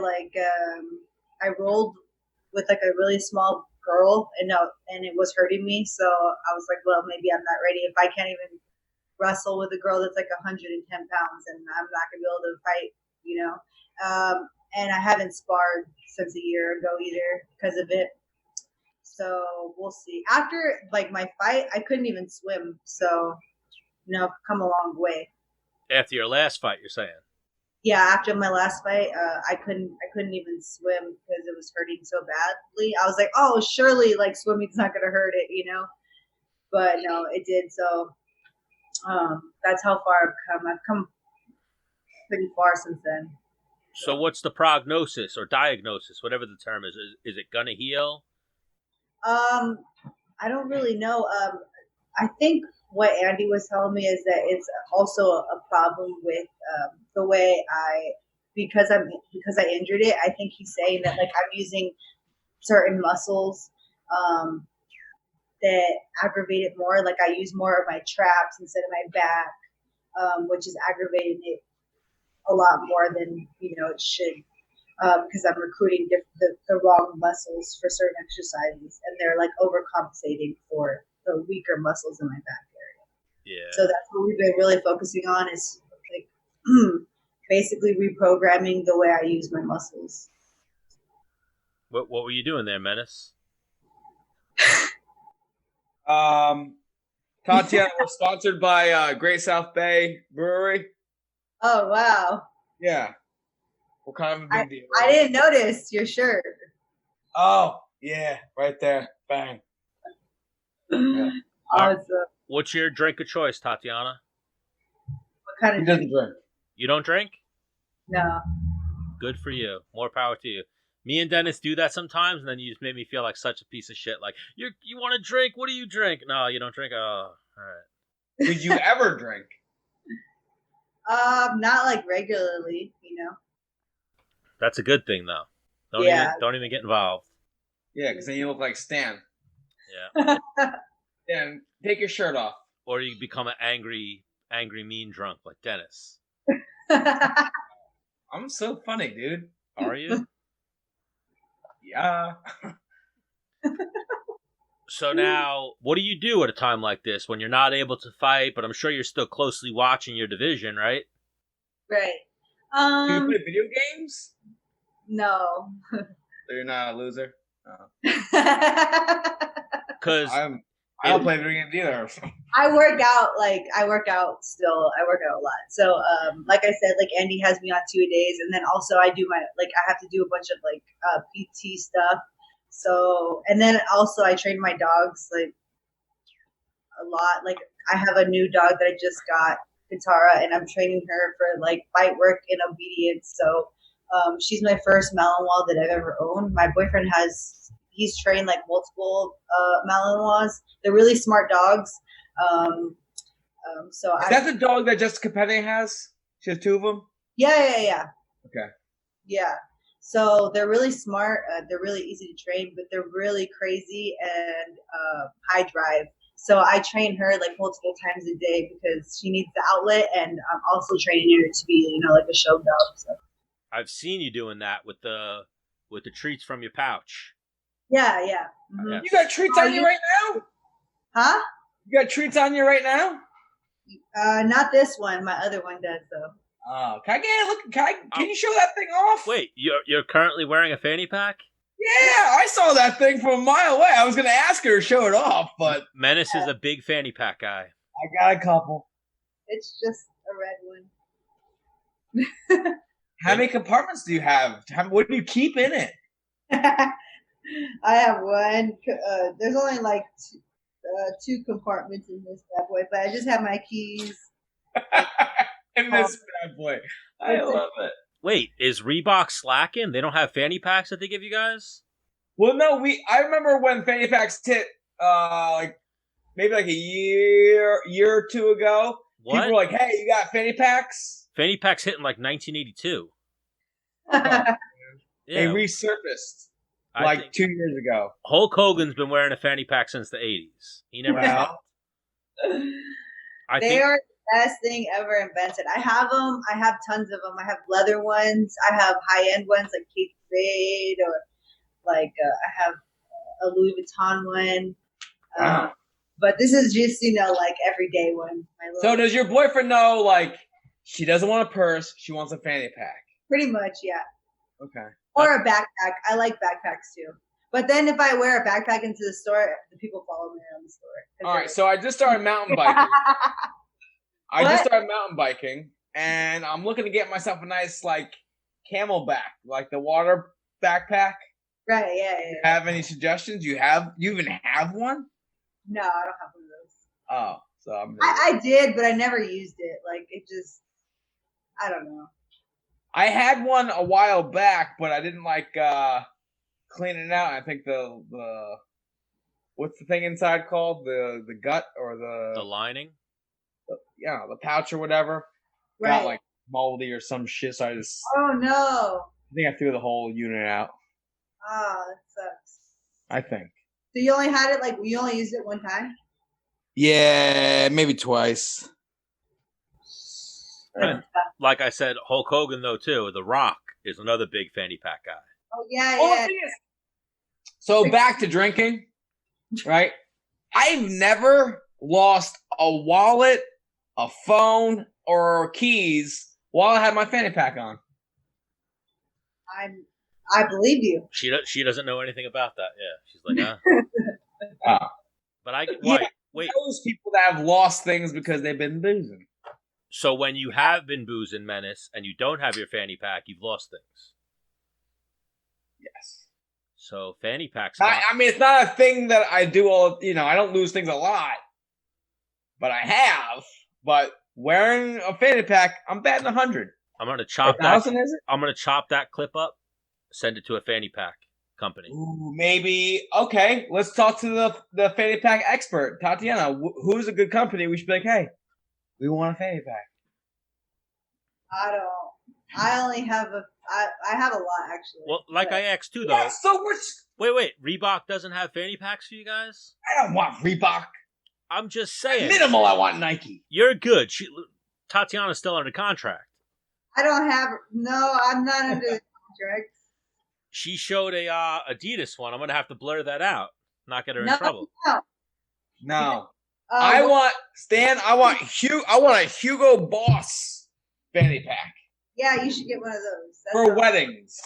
rolled with like a really small girl, and it was hurting me. So I was like, well, maybe I'm not ready. If I can't even wrestle with a girl that's like 110 pounds, and I'm not gonna be able to fight, you know. And I haven't sparred since a year ago either because of it. So we'll see. After like my fight, I couldn't even swim. So come a long way. After your last fight, you're saying? Yeah, after my last fight, I couldn't even swim because it was hurting so badly. I was like, oh, surely like swimming's not gonna hurt it, you know. But no, it did. So that's how far I've come. I've come pretty far since then. So what's the prognosis or diagnosis, whatever the term is? Is it gonna heal? I don't really know. I think what Andy was telling me is that it's also a problem with the way because I injured it. I think he's saying that like I'm using certain muscles that aggravate it more. Like I use more of my traps instead of my back, which is aggravating it a lot more than it should. Because I'm recruiting the wrong muscles for certain exercises, and they're like overcompensating for the weaker muscles in my back area. Yeah. So that's what we've been really focusing on is like basically reprogramming the way I use my muscles. What were you doing there, Menace? Tatiana, we're sponsored by Great South Bay Brewery. Oh wow! Yeah. What kind of a big deal? I didn't notice your shirt. Oh, yeah, right there. Bang. Yeah. Awesome. What's your drink of choice, Tatiana? What kind of He doesn't drink. You don't drink? No. Good for you. More power to you. Me and Dennis do that sometimes, and then you just make me feel like such a piece of shit. Like, you want to drink? What do you drink? No, you don't drink? Oh, all right. Did you ever drink? Not like regularly, That's a good thing, though. Don't even get involved. Yeah, because then you look like Stan. Yeah. Dan, take your shirt off. Or you become an angry, mean drunk like Dennis. I'm so funny, dude. Are you? Yeah. So now, what do you do at a time like this when you're not able to fight, but I'm sure you're still closely watching your division, right? Right. Do you play video games? No. So you're not a loser? Because I don't play video games either. I work out still. I work out a lot. So, like I said, like Andy has me on 2-a-days, and then also I do I have to do a bunch of PT stuff. So, and then also I train my dogs like a lot. Like I have a new dog that I just got, Katara, and I'm training her for like bite work and obedience. So, she's my first Malinois that I've ever owned. My boyfriend he's trained like multiple Malinois. They're really smart dogs. Is that the dog that Jessica Penny has? She has 2 of them? Yeah. Okay. Yeah. So they're really smart. They're really easy to train, but they're really crazy and high drive. So I train her like multiple times a day because she needs the outlet, and I'm also training her to be, like a show dog. So. I've seen you doing that with the treats from your pouch. Yeah. Mm-hmm. You got treats on you right now? Huh? You got treats on you right now? Not this one. My other one does though. Oh, can I get a look? Can you show that thing off? Wait, you're currently wearing a fanny pack? Yeah, I saw that thing from a mile away. I was going to ask her to show it off, but Menace is a big fanny pack guy. I got a couple. It's just a red one. How many compartments do you have? What do you keep in it? I have one. There's only like 2 compartments in this bad boy, but I just have my keys. In this bad boy. I love it. Wait, is Reebok slacking? They don't have fanny packs that they give you guys? Well, no, I remember when fanny packs hit, maybe like a year or 2 ago. What? People were like, "Hey, you got fanny packs?" Fanny packs hit in like 1982. Yeah. They Yeah, resurfaced 2 years ago. Hulk Hogan's been wearing a fanny pack since the 80s. He never stopped. They are the best thing ever invented. I have them. I have tons of them. I have leather ones. I have high-end ones like Kate Spade, or I have a Louis Vuitton one. But this is just, like everyday one. So does your boyfriend know, she doesn't want a purse, she wants a fanny pack? Pretty much, yeah. Okay. Or a backpack. I like backpacks too. But then if I wear a backpack into the store, the people follow me around the store. All right, so I just started mountain biking. And I'm looking to get myself a nice, camelback, the water backpack. Right, yeah. Have any suggestions? You even have one? No, I don't have one of those. Oh, so I did, but I never used it. I don't know. I had one a while back, but I didn't clean it out. I think the what's the thing inside called? The gut or the lining? The pouch or whatever. Right. Got moldy or some shit. So Oh no. I think I threw the whole unit out. Oh, that sucks. I think. So you only had it you only used it one time? Yeah, maybe twice. And like I said, Hulk Hogan though too. The Rock is another big fanny pack guy. Oh yeah, Well, yeah. the thing is, so back to drinking, right? I've never lost a wallet, a phone, or keys while I had my fanny pack on. I believe you. She doesn't know anything about that. Yeah, she's like, But wait. Those people that have lost things because they've been boozing. So when you have been boozing, Menace, and you don't have your fanny pack, you've lost things. Yes. So fanny packs. I mean, it's not a thing that I do all. I don't lose things a lot, but I have. But wearing a fanny pack, I'm batting 100. I'm gonna chop that. 1,000, is it? I'm gonna chop that clip up, send it to a fanny pack company. Ooh, maybe. Okay, let's talk to the fanny pack expert, Tatiana. Who's a good company? We should be like, hey, we want a fanny pack. I don't. I only have I have a lot actually. Well, like I asked too, though. Yeah, so Wait. Reebok doesn't have fanny packs for you guys? I don't want Reebok. I'm just saying. Minimal, I want Nike. You're good. Tatiana's still under contract. I don't have. No, I'm not under the contract. She showed a Adidas one. I'm gonna have to blur that out. Not get her in trouble. No. I want a Hugo Boss fanny pack. Yeah, you should get one of those. For weddings.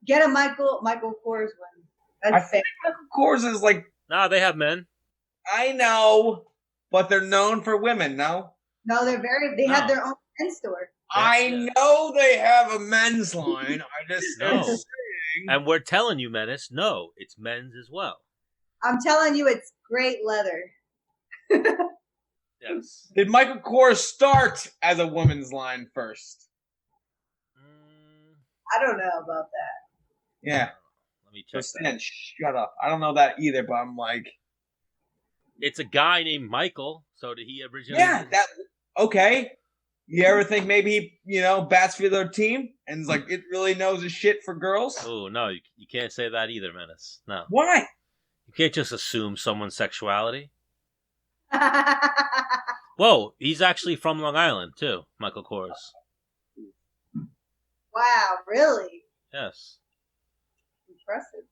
Get a Michael Kors one. That's fair. Michael Kors is like. Nah, they have men. I know, but they're known for women. No. No, they have their own men's store. I know they have a men's line. I just No. saying. And we're telling you, Menace, no, it's men's as well. I'm telling you, it's great leather. Yes. Did Michael Kors start as a women's line first? I don't know about that. Yeah. Let me check Just that. shut up. I don't know that either, but I'm like. It's a guy named Michael. So did he originally? Yeah. Okay. You ever think maybe he, bats for their team and is like it really knows his shit for girls? Oh no, you can't say that either, Menace. No. Why? You can't just assume someone's sexuality. Whoa, he's actually from Long Island too, Michael Kors. Wow, really? Yes. Impressive.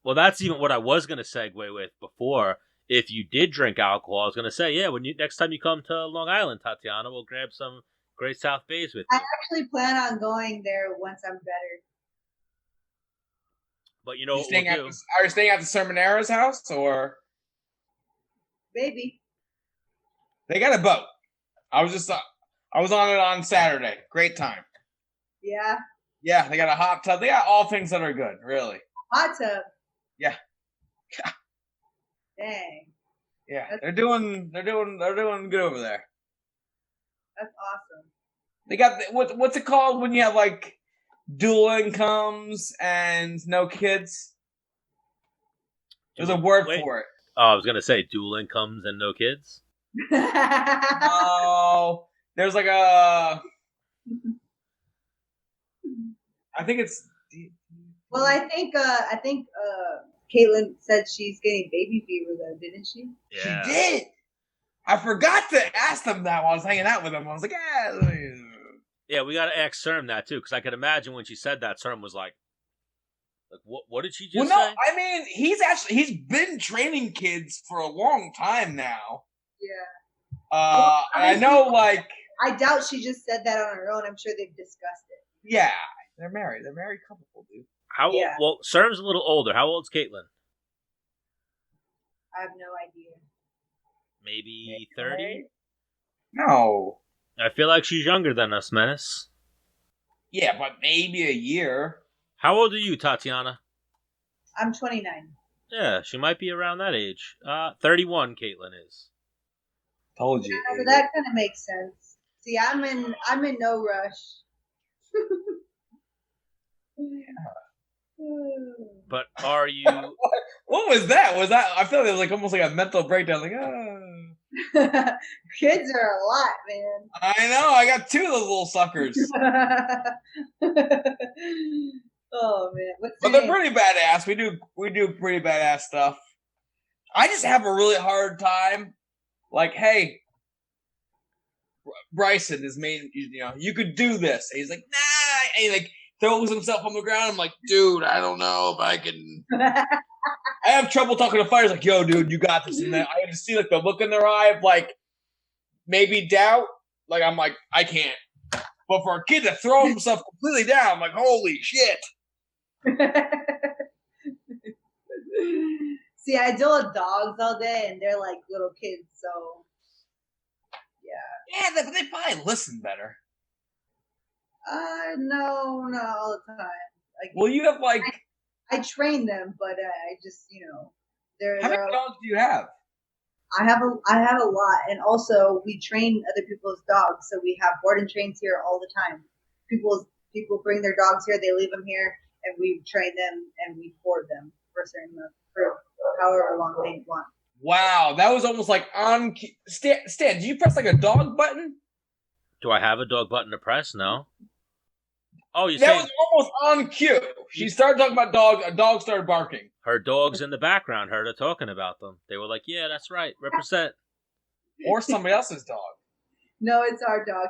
Well, that's even what I was going to segue with before. If you did drink alcohol, I was going to say, yeah, next time you come to Long Island, Tatiana, we'll grab some Great South Bays with you. I actually plan on going there once I'm better. But you know what we'll do? Are you staying at the Sermonera's house or? Maybe. They got a boat. I was on it on Saturday. Great time. Yeah. Yeah, they got a hot tub. They got all things that are good, really. Hot tub. Yeah. Dang. Yeah, they're doing good over there. That's awesome. They got what's it called when you have like dual incomes and no kids? There's a word for it. Oh, I was gonna say dual incomes and no kids. Oh, there's like a. I think it's. Well, I think Caitlin said she's getting baby fever though, didn't she? Yeah. She did. I forgot to ask them that while I was hanging out with them. I was like, yeah, we got to ask Serm that too, because I could imagine when she said that, Serm was like what did she just say? I mean, he's been training kids for a long time now. Yeah. I know, like. I doubt she just said that on her own. I'm sure they've discussed it. Yeah, they're married. They're married couple, dude. Well, Serm's a little older. How old's Caitlin? I have no idea. Maybe 30? No. I feel like she's younger than us, Menace. Yeah, but maybe a year. How old are you, Tatiana? I'm 29. Yeah, she might be around that age. 31, Caitlin is. Told you. Yeah, so that kind of makes sense. See, I'm in no rush. But are you? What was that? I feel like it was like almost like a mental breakdown. Like, kids are a lot, man. I know. I got two of those little suckers. Oh man, what's But their they're name? pretty badass. We do pretty badass stuff. I just have a really hard time. Like, hey, Bryson is main. You could do this. And he's like, nah. And he like throws himself on the ground. I'm like, dude, I don't know if I can. I have trouble talking to fighters. Like, yo, dude, you got this. And then I just see like the look in their eye of like maybe doubt. Like, I'm like, I can't. But for a kid to throw himself completely down, I'm like, holy shit. See, I deal with dogs all day, and they're like little kids, so yeah. Yeah, but they probably listen better. No, not all the time. Like, Well, you have like I train them, but I just they're how many dogs do you have? I have a lot, and also we train other people's dogs, so we have board and trains here all the time. People bring their dogs here, they leave them here, and we train them and we board them for a certain amount, for however long they want. Wow, that was almost like on Stan. Did you press like a dog button? Do I have a dog button to press? No. Oh, you That saying was almost on cue. She started talking about dogs. A dog started barking. her dog's in the background heard her talking about them. They were like, yeah, that's right. Represent. Or somebody else's dog. No, it's our dog.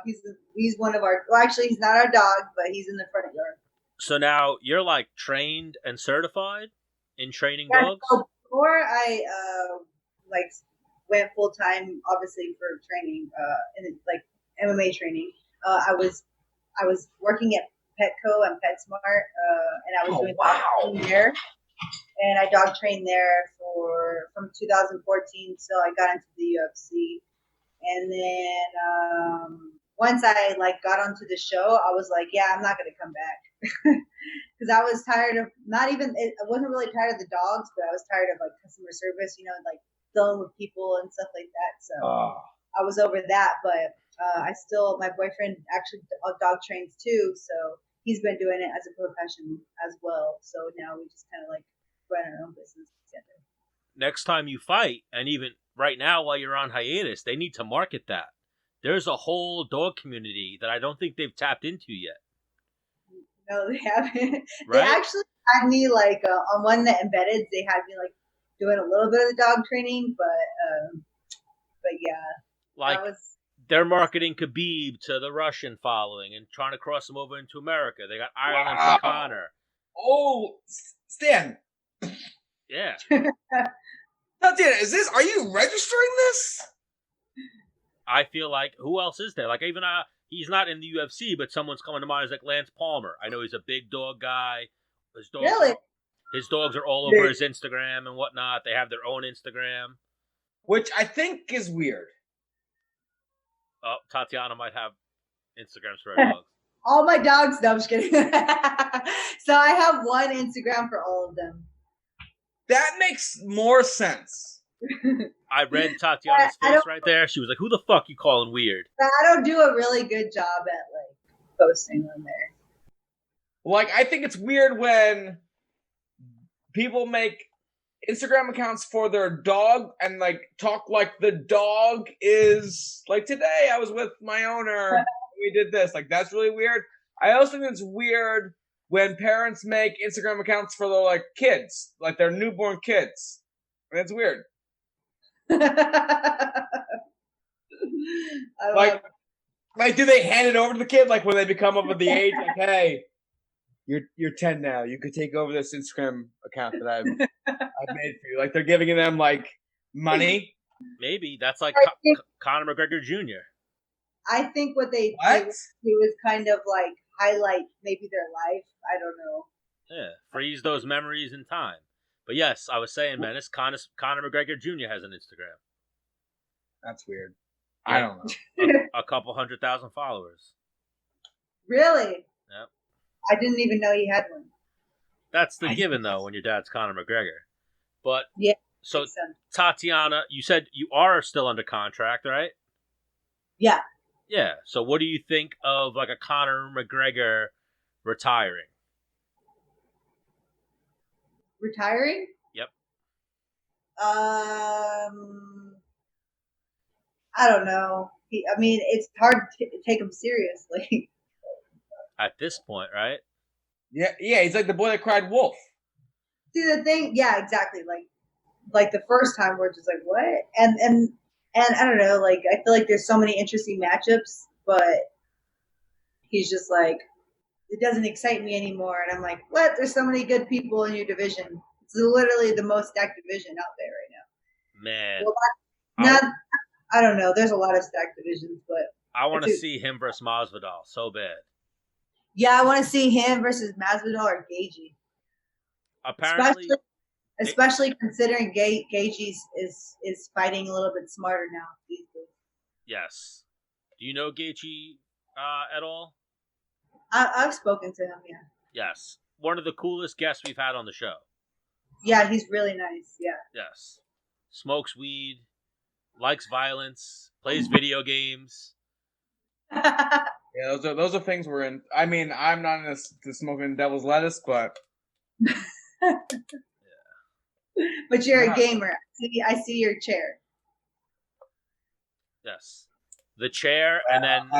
He's one of our. Well, actually, he's not our dog, but he's in the front yard. So now you're like trained and certified in training Yeah, dogs? so before I like went full time, obviously for training, in like MMA training, I was working at Petco and PetSmart, and I was doing dog training there, and I dog trained there from 2014 till I got into the UFC, and then once I like got onto the show, I was like, yeah, I'm not gonna come back. Because I was tired of I wasn't really tired of the dogs, but I was tired of like customer service, like dealing with people and stuff like that. So I was over that, but my boyfriend actually dog trains too, so he's been doing it as a profession as well. So now we just kind of like run our own business together. Next time you fight, and even right now while you're on hiatus, they need to market that. There's a whole dog community that I don't think they've tapped into yet. No, they haven't. Right? They actually had me like on one of the embedded. They had me like doing a little bit of the dog training, but yeah, like that was. They're marketing Khabib to the Russian following and trying to cross him over into America. They got Ireland for Conor. Oh, Stan. Yeah. Tatiana, are you registering this? I feel like, who else is there? Like, even he's not in the UFC, but someone's coming to mind is like Lance Palmer. I know he's a big dog guy. His dogs are all over his Instagram and whatnot. They have their own Instagram. Which I think is weird. Oh, Tatiana might have Instagrams for her dogs. All my dogs. No, I'm just kidding. So I have one Instagram for all of them. That makes more sense. I read Tatiana's face right there. She was like, who the fuck you calling weird? I don't do a really good job at like posting on there. Like, I think it's weird when people make Instagram accounts for their dog and like talk like the dog is like, today I was with my owner, we did this. Like, that's really weird. I also think it's weird when parents make Instagram accounts for their like kids, like their newborn kids. I mean, it's weird. Like, do they hand it over to the kid like when they become of the age? Like, hey, you're 10 now. You could take over this Instagram account that I've made for you. Like, they're giving them like money. Maybe that's like Conor McGregor Jr. I think what they do is kind of like highlight maybe their life. I don't know. Yeah, freeze those memories in time. But yes, I was saying, Menace, Conor McGregor Jr. has an Instagram. That's weird. Yeah. I don't know. A couple 100,000 followers. Really? Yep. I didn't even know he had one. That's the given, though, when your dad's Conor McGregor. But, yeah. So, Tatiana, you said you are still under contract, right? Yeah. Yeah. So, what do you think of, like, a Conor McGregor retiring? Retiring? Yep. I don't know. It's hard to take him seriously. At this point, right? Yeah, he's like the boy that cried wolf. See the thing, yeah, exactly. Like the first time we're just like, what? And I don't know, like I feel like there's so many interesting matchups, but he's just like, it doesn't excite me anymore. And I'm like, what? There's so many good people in your division. It's literally the most stacked division out there right now. Man, Well, I don't know. There's a lot of stacked divisions, but I want to see him versus Masvidal so bad. Yeah, I want to see him versus Masvidal or Gaethje. Apparently, especially considering Gaethje is fighting a little bit smarter now these days. Yes. Do you know Gaethje at all? I've spoken to him. Yeah. Yes. One of the coolest guests we've had on the show. Yeah, he's really nice. Yeah. Yes. Smokes weed, likes violence, plays video games. Yeah, those are things we're in. I mean, I'm not in the smoking devil's lettuce, but yeah. But you're a gamer. I see your chair. Yes, the chair, and then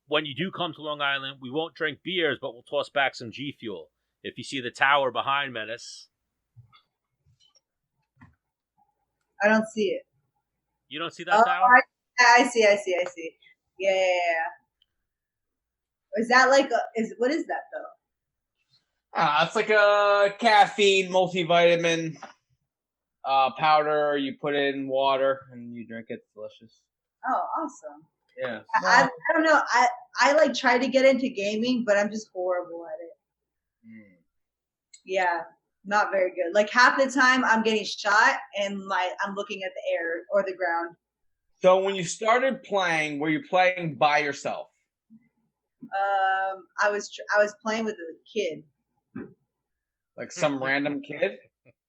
when you do come to Long Island, we won't drink beers, but we'll toss back some G Fuel. If you see the tower behind Menace, I don't see it. You don't see that tower? I see. Yeah. Is that like what is that though? It's like a caffeine multivitamin powder. You put it in water and you drink it. It's delicious. Oh, awesome. Yeah. I don't know. I like try to get into gaming, but I'm just horrible at it. Yeah, not very good. Like half the time I'm getting shot and I'm looking at the air or the ground. So when you started playing, were you playing by yourself? I was playing with a kid. Like some random kid?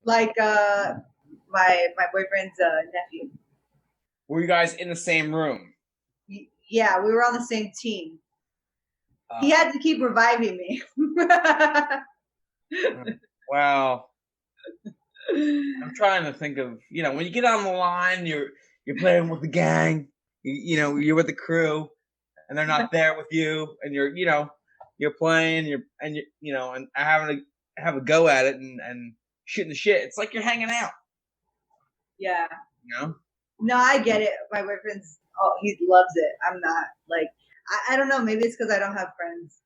Like my boyfriend's nephew. Were you guys in the same room? Yeah, we were on the same team. He had to keep reviving me. Well, I'm trying to think of, when you get on the line, you're playing with the gang, you're with the crew, and they're not there with you, and you're playing, and having to have a go at it and shooting the shit. It's like you're hanging out. Yeah. No, I get it. My boyfriend's he loves it. I'm not like I don't know. Maybe it's because I don't have friends.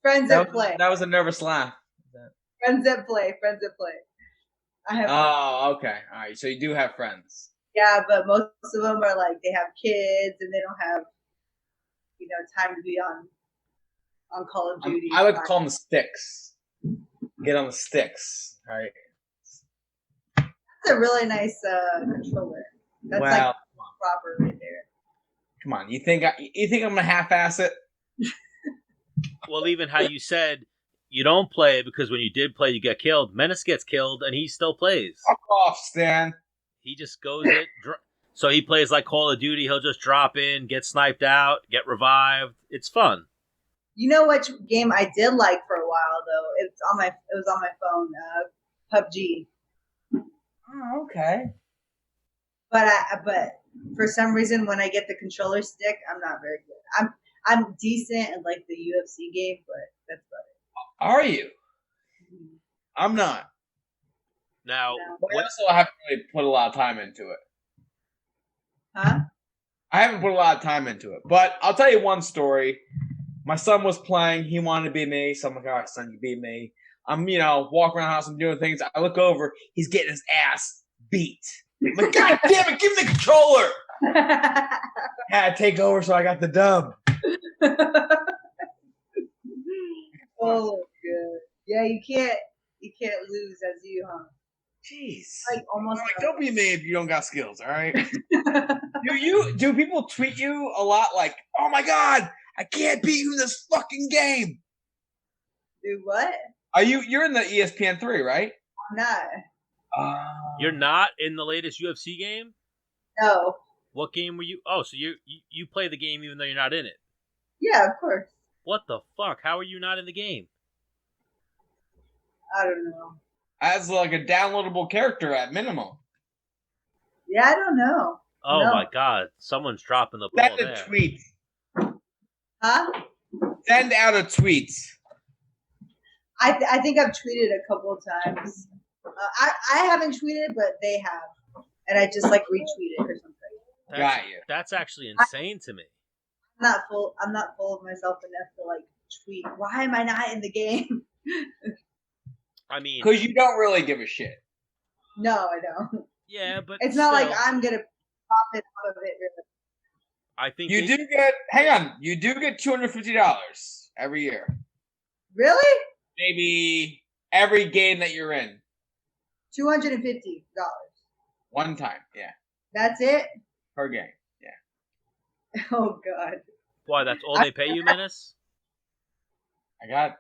Friends that play. That was a nervous laugh. Friends that play. I have. Oh, okay. All right. So you do have friends. Yeah, but most of them are like they have kids and they don't have, time to be on Call of Duty. I like to call them the sticks. Get on the sticks. All right. That's a really nice controller. That's like proper right there. Come on, you think I'm gonna half-ass it? Well, even how you said you don't play because when you did play, you get killed. Menace gets killed, and he still plays. Fuck off, Stan. He just goes it. So he plays like Call of Duty. He'll just drop in, get sniped out, get revived. It's fun. You know which game I did like for a while though? It was on my phone. PUBG. Oh, okay. But for some reason, when I get the controller stick, I'm not very good. I'm decent in like the UFC game, but that's about it. Are you? Mm-hmm. I'm not. Now, I also haven't really put a lot of time into it. Huh? I haven't put a lot of time into it, but I'll tell you one story. My son was playing. He wanted to beat me, so I'm like, all right, son, you beat me. I'm, walking around the house, I'm doing things. I look over, he's getting his ass beat. I'm like, God damn it, give me the controller. Had to take over, so I got the dub. Oh, good. Yeah, you can't lose as you, huh? Jeez. Like almost. Like, don't be me if you don't got skills, all right? Do people tweet you a lot like, oh my God, I can't beat you in this fucking game? Do what? You're in the ESPN 3, right? I'm not. You're not in the latest UFC game? No. What game were you? Oh, so you play the game even though you're not in it? Yeah, of course. What the fuck? How are you not in the game? I don't know. As like a downloadable character at minimum. Yeah, I don't know. Oh my God! Someo's dropping the ball That's a tweet. Huh? Send out a tweet. I think I've tweeted a couple of times. I haven't tweeted, but they have, and I just like retweeted or something. Got you. That's actually insane to me. I'm not full of myself enough to like tweet. Why am I not in the game? I mean, because you don't really give a shit. No, I don't. Yeah, but it's not like I'm gonna profit out of it. Really. I think you do get. Hang on, you do get $250 every year. Really? Maybe every game that you're in. $250. One time, yeah. That's it? Per game, yeah. Oh, God. Why, that's all they pay you, Menace? I got,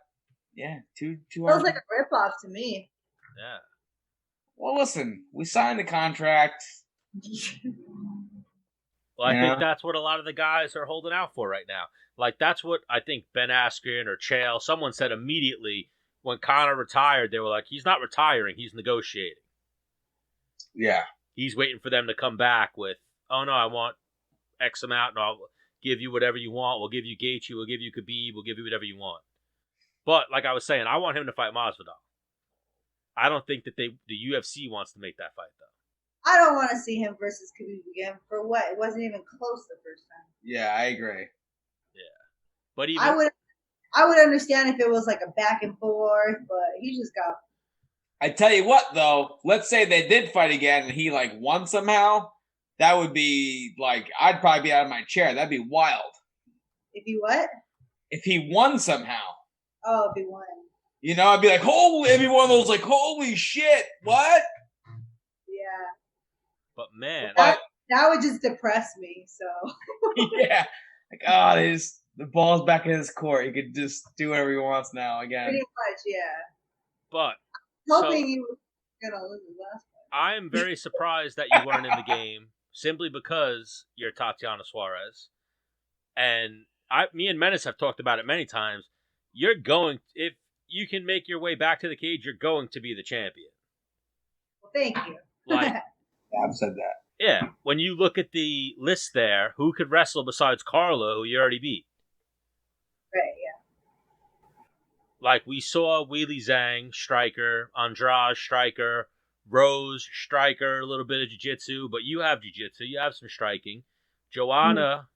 yeah, $200. Feels like a ripoff to me. Yeah. Well, listen, we signed the contract. Well, I think that's what a lot of the guys are holding out for right now. Like, that's what I think Ben Askren or Chael, someone said immediately when Conor retired, they were like, he's not retiring, he's negotiating. Yeah. He's waiting for them to come back with, oh, no, I want X amount, and I'll give you whatever you want. We'll give you Gaethje, we'll give you Khabib, we'll give you whatever you want. But, like I was saying, I want him to fight Masvidal. I don't think that the UFC wants to make that fight, though. I don't want to see him versus Khabib again. For what? It wasn't even close the first time. Yeah, I agree. But even I would understand if it was like a back and forth, but he just got. I tell you what, though, let's say they did fight again and he like won somehow. That would be like I'd probably be out of my chair. That'd be wild. If he what? If he won somehow. Oh, if he won. You know, I'd be like, holy! Every one of those like, holy shit! What? Yeah. But man, that would just depress me. So. Yeah. Like, oh, the ball's back in his court. He could just do whatever he wants now again. Pretty much, yeah. But hoping he was gonna lose his last fight. I am very surprised that you weren't in the game simply because you're Tatiana Suarez, and me and Menace have talked about it many times. You're going, if you can make your way back to the cage, you're going to be the champion. Well, thank you. I've said that. Yeah, when you look at the list there, who could wrestle besides Carla, who you already beat? Right, yeah. Like, we saw Weili Zhang, striker, Andrade, striker, Rose, striker, a little bit of jiu-jitsu, but you have jiu-jitsu, you have some striking. Joanna,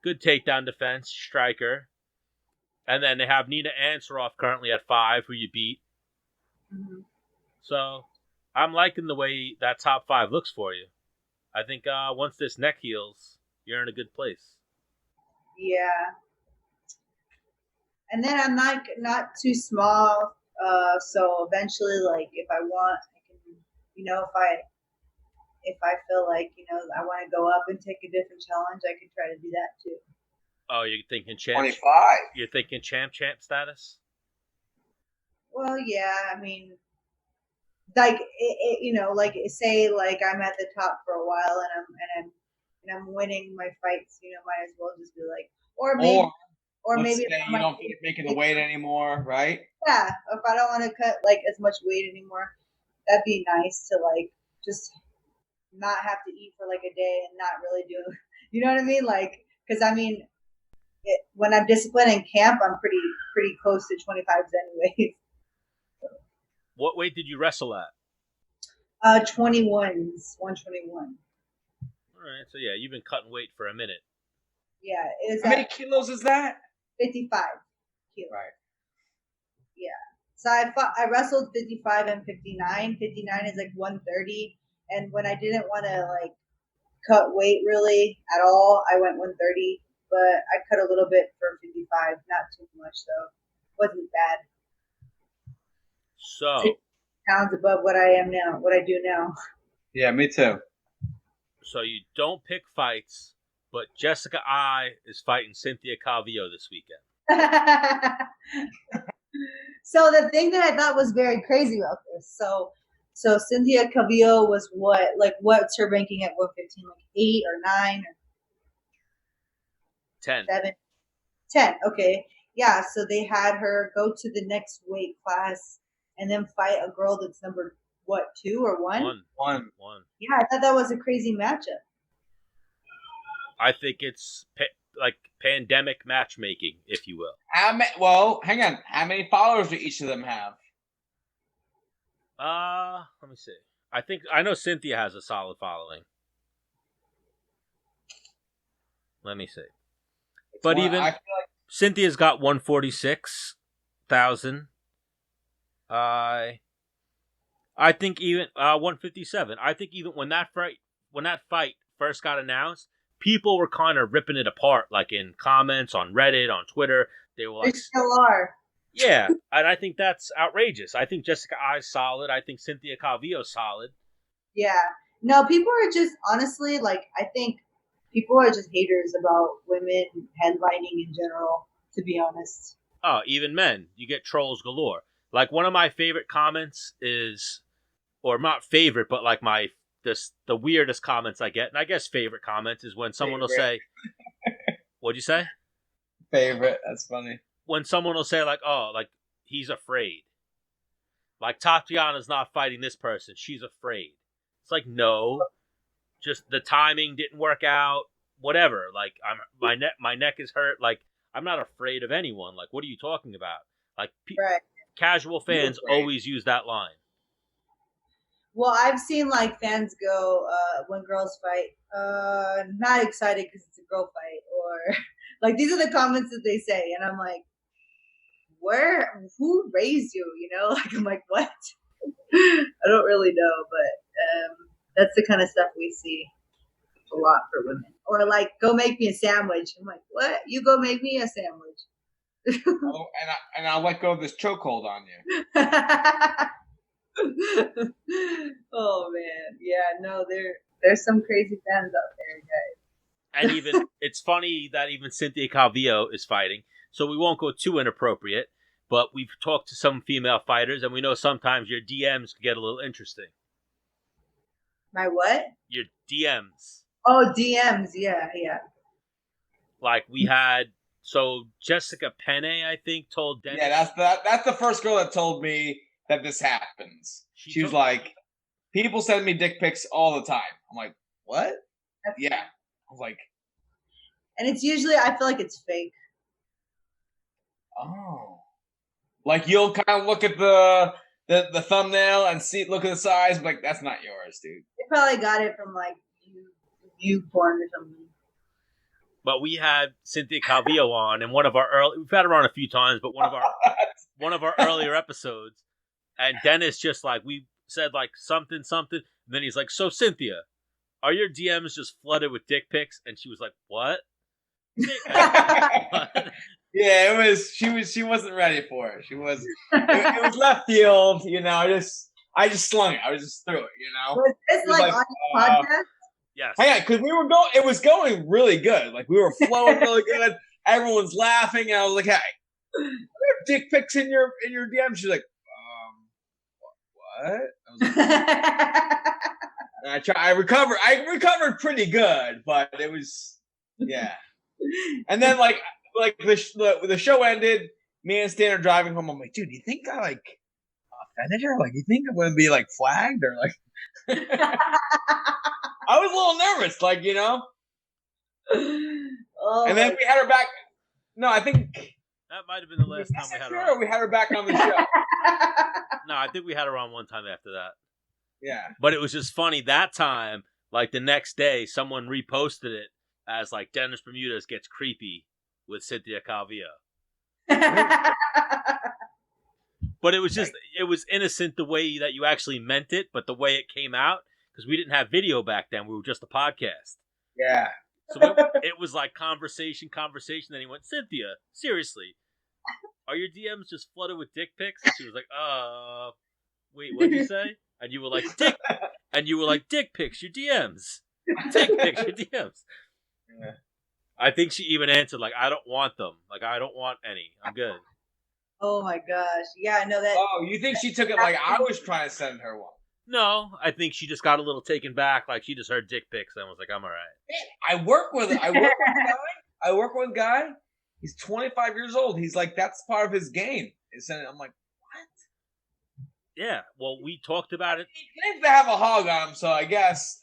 good takedown defense, striker. And then they have Nina Ansaroff currently at 5, who you beat. Mm-hmm. So, I'm liking the way that top 5 looks for you. I think once this neck heals, you're in a good place. Yeah. And then I'm not too small, so eventually, like, if I want, I can, if I feel like, I want to go up and take a different challenge, I could try to do that too. Oh, you're thinking champ? 25. You're thinking champ status? Well, yeah, I mean, like like say like I'm at the top for a while and I'm winning my fights, might as well just be like, or maybe you don't feel like making the weight anymore, right? Yeah, if I don't want to cut like as much weight anymore, that'd be nice to like just not have to eat for like a day and not really do, you know what I mean? Like, because I mean, when I'm disciplined in camp, I'm pretty close to 25s anyways. What weight did you wrestle at? 21s, 121. All right, so yeah, you've been cutting weight for a minute. Yeah, how many kilos is that? 55 kilos. Right. Yeah. So I wrestled 55 and 59. 59 is like 130, and when I didn't want to like cut weight really at all, I went 130. But I cut a little bit for 55, not too much though. Wasn't bad. So 6 pounds above what I am now, what I do now. Yeah, me too. So you don't pick fights, but Jessica I is fighting Cynthia Calvillo this weekend. So the thing that I thought was very crazy about this, so Cynthia Calvillo was what's her ranking at 115, like 8 or 9 or 10. 7? 10, okay. Yeah, so they had her go to the next weight class and then fight a girl that's number, 2 or 1? 1. Yeah, I thought that was a crazy matchup. I think it's pandemic matchmaking, if you will. Hang on. How many followers do each of them have? Let me see. I know Cynthia has a solid following. Let me see. But I feel like Cynthia's got 146,000. I think even 157. I think even when that fight first got announced, people were kind of ripping it apart, like in comments on Reddit, on Twitter. They were like, they still are. Yeah, and I think that's outrageous. I think Jessica Ai's solid. I think Cynthia Calvillo's solid. Yeah. No, people are just, honestly, like, I think people are just haters about women headlining in general, to be honest. Oh, even men. You get trolls galore. Like, one of my favorite comments is, or not favorite, but like the weirdest comments I get, and I guess favorite comments is when someone will say, what'd you say? Favorite. That's funny. When someone will say, like, oh, like, he's afraid. Like, Tatiana's not fighting this person. She's afraid. It's like, no. Just the timing didn't work out. Whatever. Like, my neck is hurt. Like, I'm not afraid of anyone. Like, what are you talking about? Like, right. Casual fans always use that line. Well, I've seen, like, fans go, when girls fight, not excited because it's a girl fight. Or, like, these are the comments that they say. And I'm like, who raised you, you know? Like, I'm like, what? I don't really know, but that's the kind of stuff we see a lot for women. Or like, go make me a sandwich. I'm like, what? You go make me a sandwich. And I'll let go of this chokehold on you. Oh man, yeah, no, there's some crazy fans out there, guys. And even it's funny that even Cynthia Calvillo is fighting. So we won't go too inappropriate, but we've talked to some female fighters, and we know sometimes your DMs can get a little interesting. My what? Your DMs. Oh, DMs, yeah. Like we had, so Jessica Penne, I think, told Dennis. Yeah, that's the first girl that told me that this happens. She was like, people send me dick pics all the time. I'm like, what? Yeah. I was like, and it's usually, I feel like it's fake. Oh. Like you'll kind of look at the thumbnail and look at the size, but like, that's not yours, dude. They probably got it from like view porn or something. But we had Cynthia Calvillo on, and we've had her on a few times, but one of our earlier episodes, and Dennis just like, we said like something, and then he's like, so Cynthia, are your DMs just flooded with dick pics? And she was like, what? Yeah, it was. She wasn't ready for it. She was. It was left field, you know. I just slung it. I just threw it, you know. Was this like on the podcast? Yes. Yeah, because it was going really good. Like we were flowing really good. Everyone's laughing, and I was like, "Hey, are there dick pics in your DM?" She's like, "What?" I was like, I recovered pretty good, but it was, yeah. And then like the show ended. Me and Stan are driving home. I'm like, dude, you think I like offended her? Like, you think I'm gonna be like flagged or like? I was a little nervous, like, you know. Oh, and then we had her back. No, I think that might have been the last time we had her on. We had her back on the show. No, I think we had her on one time after that. Yeah. But it was just funny that time. Like the next day, someone reposted it as like Dennis Bermudez gets creepy with Cynthia Calvillo. But it was just, it was innocent the way that you actually meant it, but the way it came out, because we didn't have video back then. We were just a podcast. Yeah. So it was like conversation. Then he went, Cynthia, seriously, are your DMs just flooded with dick pics? And she was like, wait, what did you say? And you were like, dick pics, your DMs. Dick pics, your DMs. Yeah. I think she even answered, like, I don't want them. Like, I don't want any. I'm good. Oh my gosh. Yeah, I know that. Oh, you think she took it like I was trying to send her one? No, I think she just got a little taken back. Like, she just heard dick pics and was like, I'm all right. I work with a guy. He's 25 years old. He's like, that's part of his game. I'm like, what? Yeah, well, we talked about it. He claims to have a hog on him, so I guess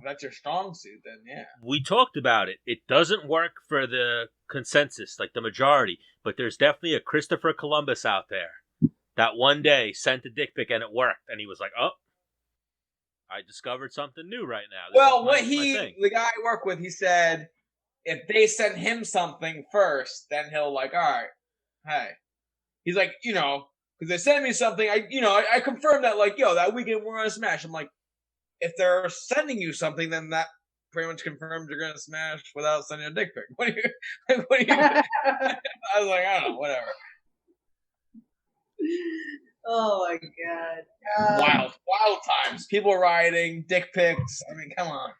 that's your strong suit, then yeah. We talked about it. It doesn't work for the consensus, like the majority, but there's definitely a Christopher Columbus out there that one day sent a dick pic and it worked, and he was like, "Oh, I discovered something new right now." Well, the guy I work with, he said if they send him something first, then he'll like, all right, hey. He's like, because they sent me something, I confirmed that, like, that weekend we're gonna smash. I'm like, if they're sending you something, then that pretty much confirms you're gonna smash without sending a dick pic. What do you? I was like, I don't know, whatever. Oh my god! Wild times. People rioting, dick pics. I mean, come on.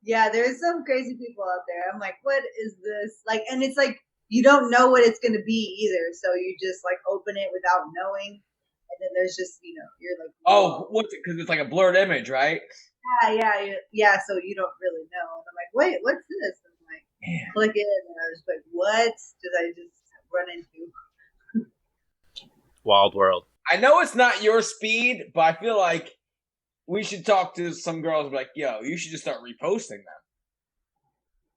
Yeah, there's some crazy people out there. I'm like, what is this? Like, and it's like you don't know what it's gonna be either, so you just like open it without knowing, and then there's just you're like, whoa. Oh, what's it? Because it's like a blurred image, right? Yeah. So you don't really know. And I'm like, wait, what's this? And I'm like, click it, and I was like, what did I just run into? Wild world. I know it's not your speed, but I feel like we should talk to some girls and be like, yo, you should just start reposting them.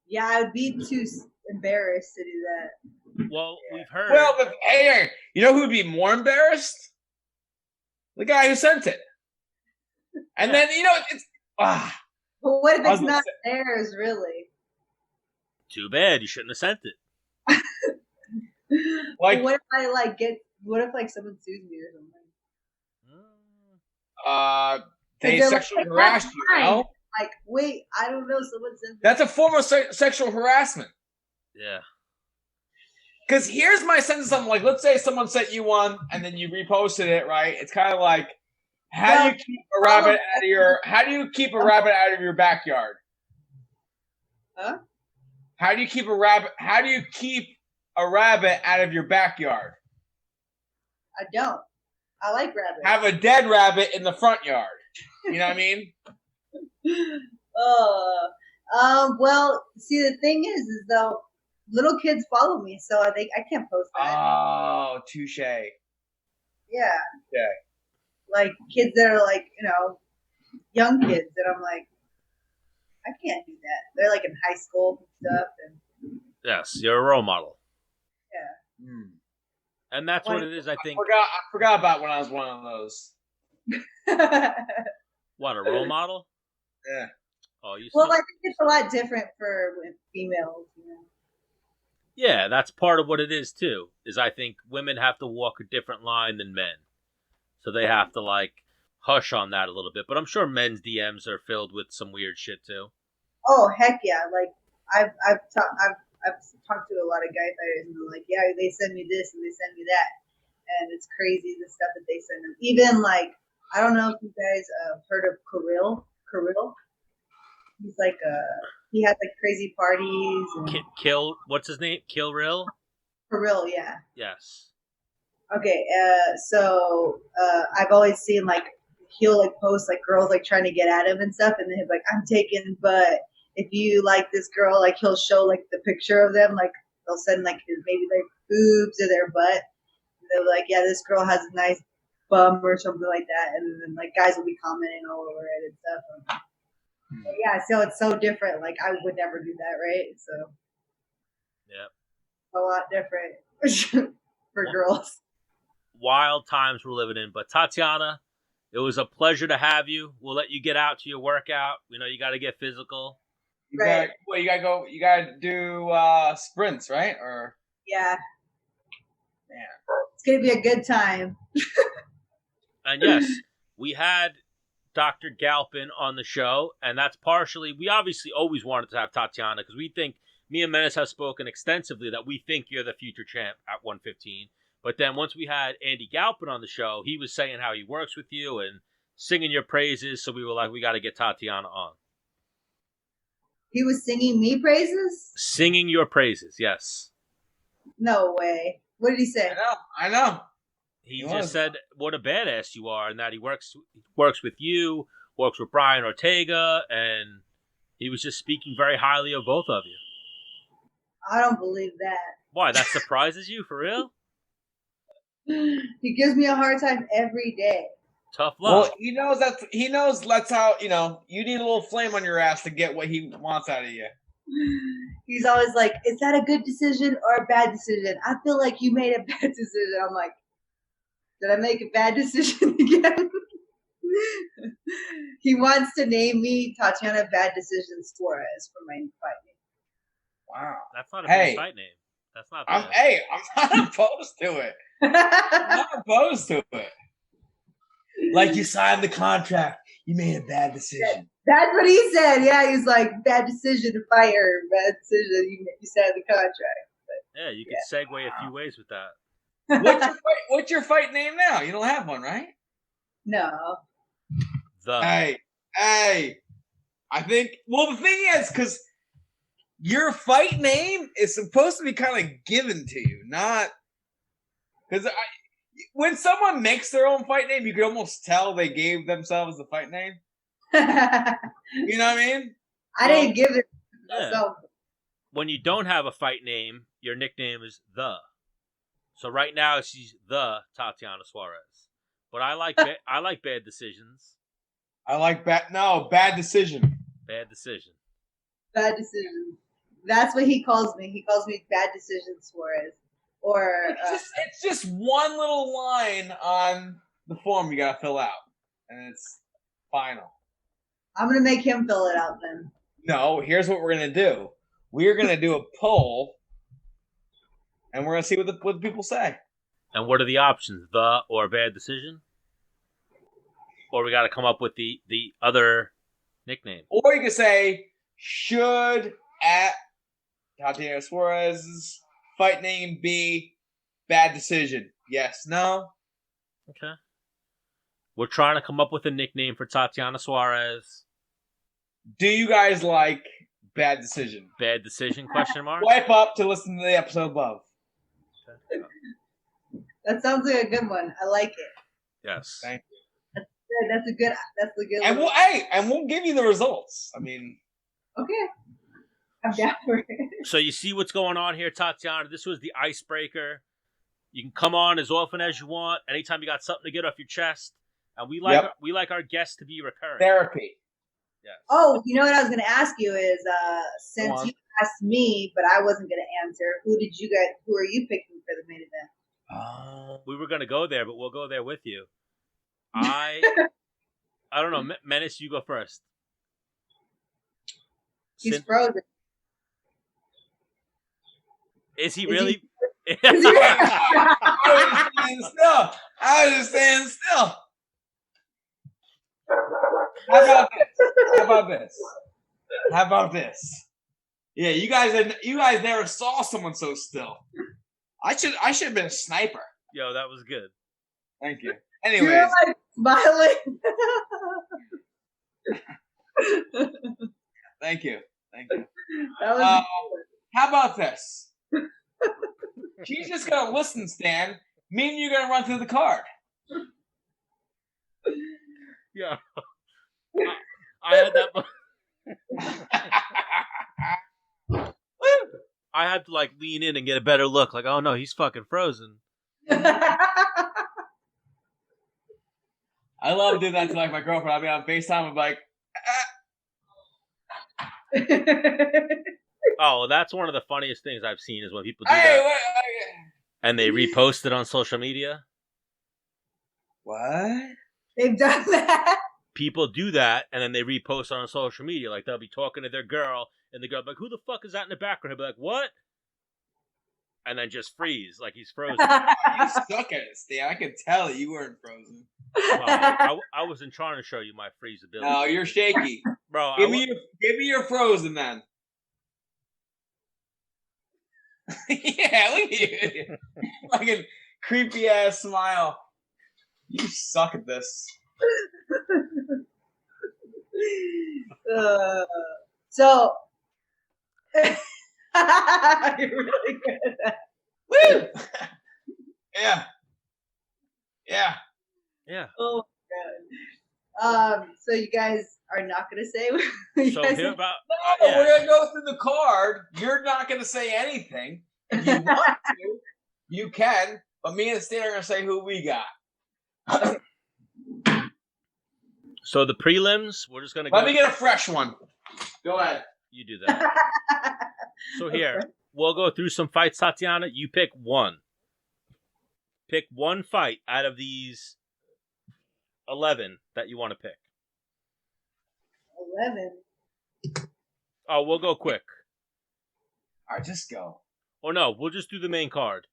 Yeah, I would be too embarrassed to do that. Well, we've heard. Well, hey, you know who would be more embarrassed? The guy who sent it. And then, it's... But what if it's not theirs, really? Too bad. You shouldn't have sent it. Like, what if I, what if, someone sues me or something? They sexually harassed you, know? Like, wait, I don't know. Someone sent me. That's a form of sexual harassment. Yeah. Because here's my sense of something. Like, let's say someone sent you one, and then you reposted it, right? It's kind of like, how do you keep a rabbit out of your backyard? Huh? How do you keep a rabbit out of your backyard? I don't. I like rabbits. Have a dead rabbit in the front yard. You know what I mean? Well, see, the thing is though, little kids follow me, so I think I can't post that. Oh, touche. Yeah. Yeah. Like kids that are young kids that I'm like, I can't do that. They're like in high school and stuff. And yes, you're a role model. Yeah. Mm. And that's what it is, I think. I forgot about when I was one of those. What, a role model? Yeah. Oh, I think it's a lot different for females. Yeah, that's part of what it is too. Is I think women have to walk a different line than men, so they have to hush on that a little bit. But I'm sure men's DMs are filled with some weird shit too. Oh heck yeah! Like I've talked to a lot of guy fighters, and they're like, yeah, they send me this and they send me that, and it's crazy the stuff that they send them. Even I don't know if you guys heard of Kirill. He's he had crazy parties. And... what's his name? Kirill? Kirill, yeah. Yes. Okay, so I've always seen he'll post girls trying to get at him and stuff, and then he's like, I'm taking butt. If you like this girl, he'll show the picture of them, they'll send maybe their boobs or their butt. And they're like, yeah, this girl has a nice bum or something like that, and then guys will be commenting all over it and stuff. But yeah, so it's so different. I would never do that, right? So yeah, a lot different for girls. Wild times we're living in. But Tatiana, it was a pleasure to have you. We'll let you get out to your workout. You got to get physical. You gotta go. You gotta do sprints, right? Or yeah. Yeah. It's gonna be a good time. And yes, we had Dr. Galpin on the show, and that's partially, we obviously always wanted to have Tatiana because we think, me and Menace have spoken extensively that we think you're the future champ at 115. But then once we had Andy Galpin on the show, he was saying how he works with you and singing your praises, so we were like, we got to get Tatiana on. He was singing me praises? Singing your praises, yes. No way. What did he say? I know. He just said what a badass you are, and that he works with you, works with Brian Ortega, and he was just speaking very highly of both of you. I don't believe that. Why? That surprises you, for real? He gives me a hard time every day. Tough love. Well, he knows that's how, you need a little flame on your ass to get what he wants out of you. He's always like, is that a good decision or a bad decision? I feel like you made a bad decision. I'm like, did I make a bad decision again? He wants to name me Tatiana Bad Decisions Suarez for my fight name. Wow. That's not a bad fight name. That's not bad. I'm not opposed to it. I'm not opposed to it. Like, you signed the contract. You made a bad decision. That's what he said. Yeah, he's like, bad decision to fire. Bad decision. You signed the contract. But, yeah, you can segue a few ways with that. What's your fight name now? You don't have one, right? No. Hey. I think, the thing is, because your fight name is supposed to be kind of given to you, not, because when someone makes their own fight name, you can almost tell they gave themselves the fight name. You know what I mean? I didn't give it myself. When you don't have a fight name, your nickname is The. So right now she's The Tatiana Suarez. But I like bad decisions. I like bad decision. Bad decision. Bad decision. That's what he calls me. He calls me Bad Decision Suarez. Or it's just one little line on the form you gotta fill out, and it's final. I'm gonna make him fill it out then. No, here's what we're gonna do. We're gonna do a poll, and we're gonna see what the people say. And what are the options? The or bad decision? Or we got to come up with the other nickname. Or you can say, should at Tatiana Suarez's fight name be bad decision? Yes, no? Okay. We're trying to come up with a nickname for Tatiana Suarez. Do you guys like bad decision? Bad decision, question mark? Swipe up to listen to the episode above. Okay. That sounds like a good one. I like it. Yes. Thank you. That's a good and one. We'll give you the results. I mean, okay. I'm down for it. So you see what's going on here, Tatiana. This was the icebreaker. You can come on as often as you want. Anytime you got something to get off your chest. And we like our guests to be recurring. Therapy. Yes. Oh, you know what I was going to ask you is, since you asked me, but I wasn't going to answer, who are you picking for the main event? We were going to go there, but we'll go there with you. I don't know. Menace, you go first. He's frozen. Is he really? I was just standing still. How about this? Yeah, you guys never saw someone so still. I should have been a sniper. Yo, that was good. Thank you. Anyways, you're like smiling. Thank you. That was how about this? She's just gonna listen, Stan. Me and you are gonna run through the card. Yeah. I had that. I had to lean in and get a better look. Like, oh no, he's fucking frozen. I love doing that to my girlfriend. I'll be on FaceTime and like. Oh, well, that's one of the funniest things I've seen is when people do that and they repost it on social media. What? They've done that. People do that and then they repost it on social media. Like they'll be talking to their girl and the girl be like, "Who the fuck is that in the background?" He'll be like, "What?" And then just freeze, like he's frozen. You suck at it, Stan. I could tell you weren't frozen. Well, I wasn't trying to show you my freeze ability. No, you're shaky, bro. Give me your frozen then. Yeah, look at you. Like a creepy ass smile. You suck at this. So you're really good at that. Woo! Yeah. Oh my god. So you guys are not gonna say. We're gonna go through the card. You're not gonna say anything. If you want to, you can. But me and Stan are gonna say who we got. So the prelims, we're just gonna go. Let me get a fresh one. Go ahead. You do that. So here, we'll go through some fights, Tatiana. You pick one. Pick one fight out of these 11 that you want to pick. 11. Oh, we'll go quick. All right, just go. Or no, we'll just do the main card.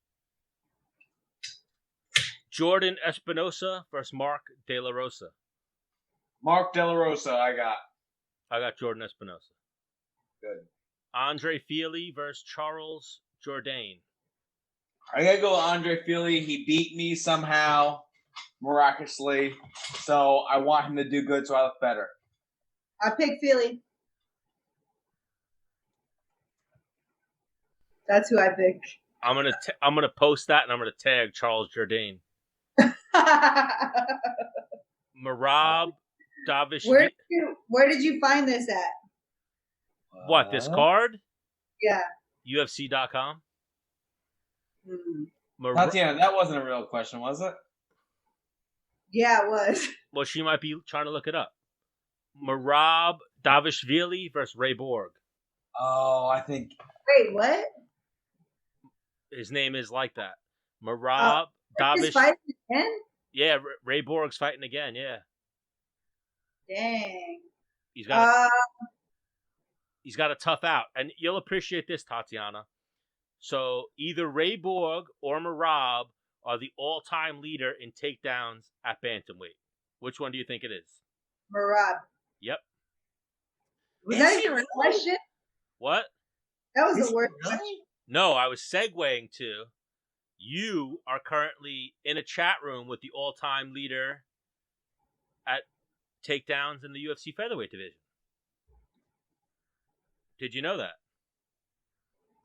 Jordan Espinosa versus Mark De La Rosa. Mark De La Rosa, I got Jordan Espinosa. good. Andre Fili versus Charles Jourdain. I gotta go with Andre Fili. He beat me somehow, miraculously. So I want him to do good so I look better. I pick Philly. That's who I pick. I'm gonna post that and I'm gonna tag Charles Jourdain. Marab Davish. Where did you find this at? What, this card? Yeah. UFC.com. Tatiana, that wasn't a real question, was it? Yeah, it was. Well, she might be trying to look it up. Marab Davishvili versus Ray Borg. Oh, I think. Wait, what? His name is like that. Marab Davish. Fighting again? Yeah, Ray Borg's fighting again. Yeah. Dang. He's got a tough out, and you'll appreciate this, Tatiana. So either Ray Borg or Marab are the all-time leader in takedowns at bantamweight. Which one do you think it is? Marab. Yep. Was that even a question? What? That was the word. Really? No, I was segueing to you are currently in a chat room with the all-time leader at takedowns in the UFC featherweight division. Did you know that?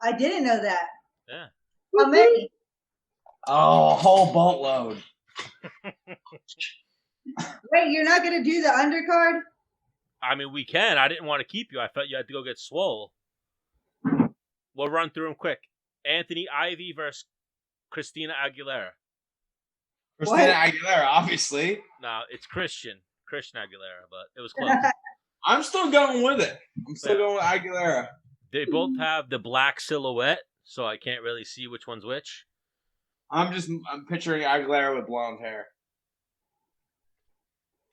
I didn't know that. Yeah. How many? Oh, a whole boatload. Wait, you're not going to do the undercard? I mean, we can. I didn't want to keep you. I felt you had to go get swole. We'll run through them quick. Anthony Ivy versus Christina Aguilera. Christina Aguilera, obviously. No, it's Christian Aguilera, but it was close. I'm still going with it. I'm still going with Aguilera. They both have the black silhouette, so I can't really see which one's which. I'm picturing Aguilera with blonde hair.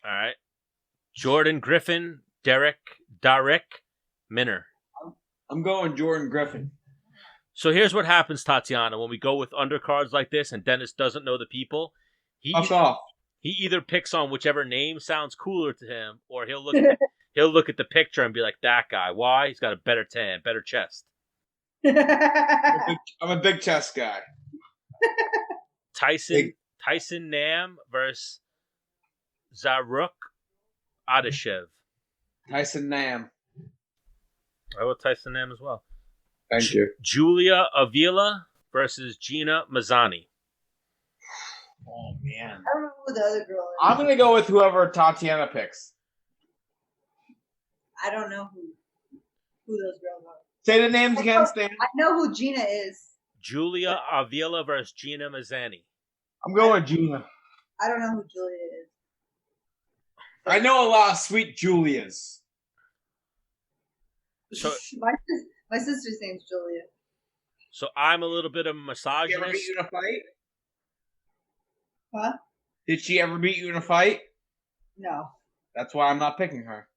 All right. Jordan Griffin, Derek Minner. I'm going Jordan Griffin. So here's what happens, Tatiana, when we go with undercards like this and Dennis doesn't know the people. He either picks on whichever name sounds cooler to him, or he'll look at the picture and be like, that guy. Why? He's got a better tan, better chest. I'm a big chest guy. Tyson Nam versus Zaruk Adeshev. Tyson Nam. I will Tyson Nam as well. Thank you. Julia Avila versus Gina Mazzani. Oh, man. I don't know who the other girl is. I'm going to go with whoever Tatiana picks. I don't know who those girls are. Say the names again, Stan. I know who Gina is. Julia Avila versus Gina Mazzani. I'm going with Gina. I don't know who Julia is. I know a lot of sweet Julias. So, my sister's name's Julia. So I'm a little bit of a Did she ever misogynist. beat you in a fight? Huh? Did she ever beat you in a fight? No. That's why I'm not picking her.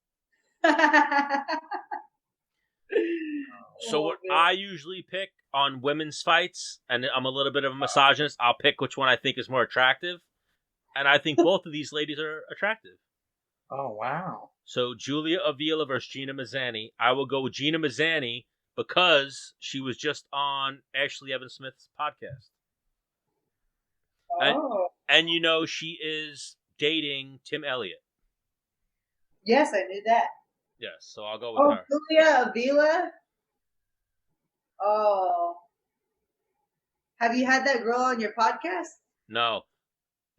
So what I usually pick on women's fights, and I'm a little bit of a misogynist, I'll pick which one I think is more attractive. And I think both of these ladies are attractive. Oh, wow. So Julia Avila versus Gina Mazzani. I will go with Gina Mazzani because she was just on Ashley Evan Smith's podcast. Oh. And you know she is dating Tim Elliott. Yes, I knew that. Yes, so I'll go with her. Julia Avila? Oh. Have you had that girl on your podcast? No.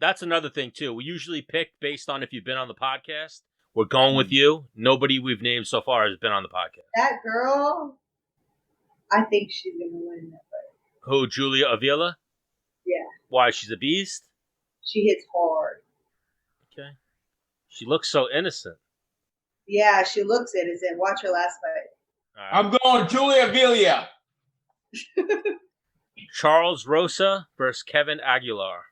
That's another thing, too. We usually pick based on if you've been on the podcast. We're going with you. Nobody we've named so far has been on the podcast. That girl, I think she's going to win that fight. Who, Julia Avila? Yeah. Why, she's a beast? She hits hard. Okay. She looks so innocent. Yeah, she looks innocent. Watch her last fight. Right. I'm going Julia Villa. Charles Rosa versus Kevin Aguilar.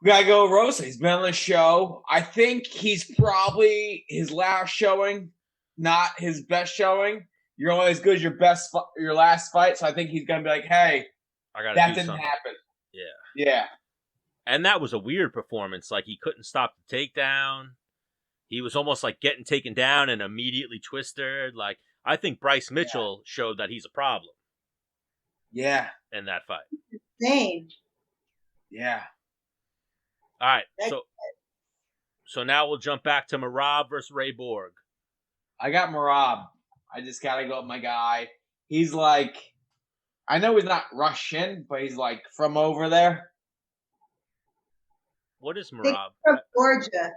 We gotta go Rosa. He's been on the show. I think he's probably his last showing, not his best showing. You're only as good as your last fight. So I think he's gonna be like, "Hey, that didn't happen." Yeah. And that was a weird performance. Like, he couldn't stop the takedown. He was almost like getting taken down and immediately twisted. Like, I think Bryce Mitchell showed that he's a problem. Yeah. In that fight. Insane. Yeah. All right. So now we'll jump back to Merab versus Ray Borg. I got Merab. I just gotta go with my guy. He's like, I know he's not Russian, but he's like from over there. What is Merab? From Georgia.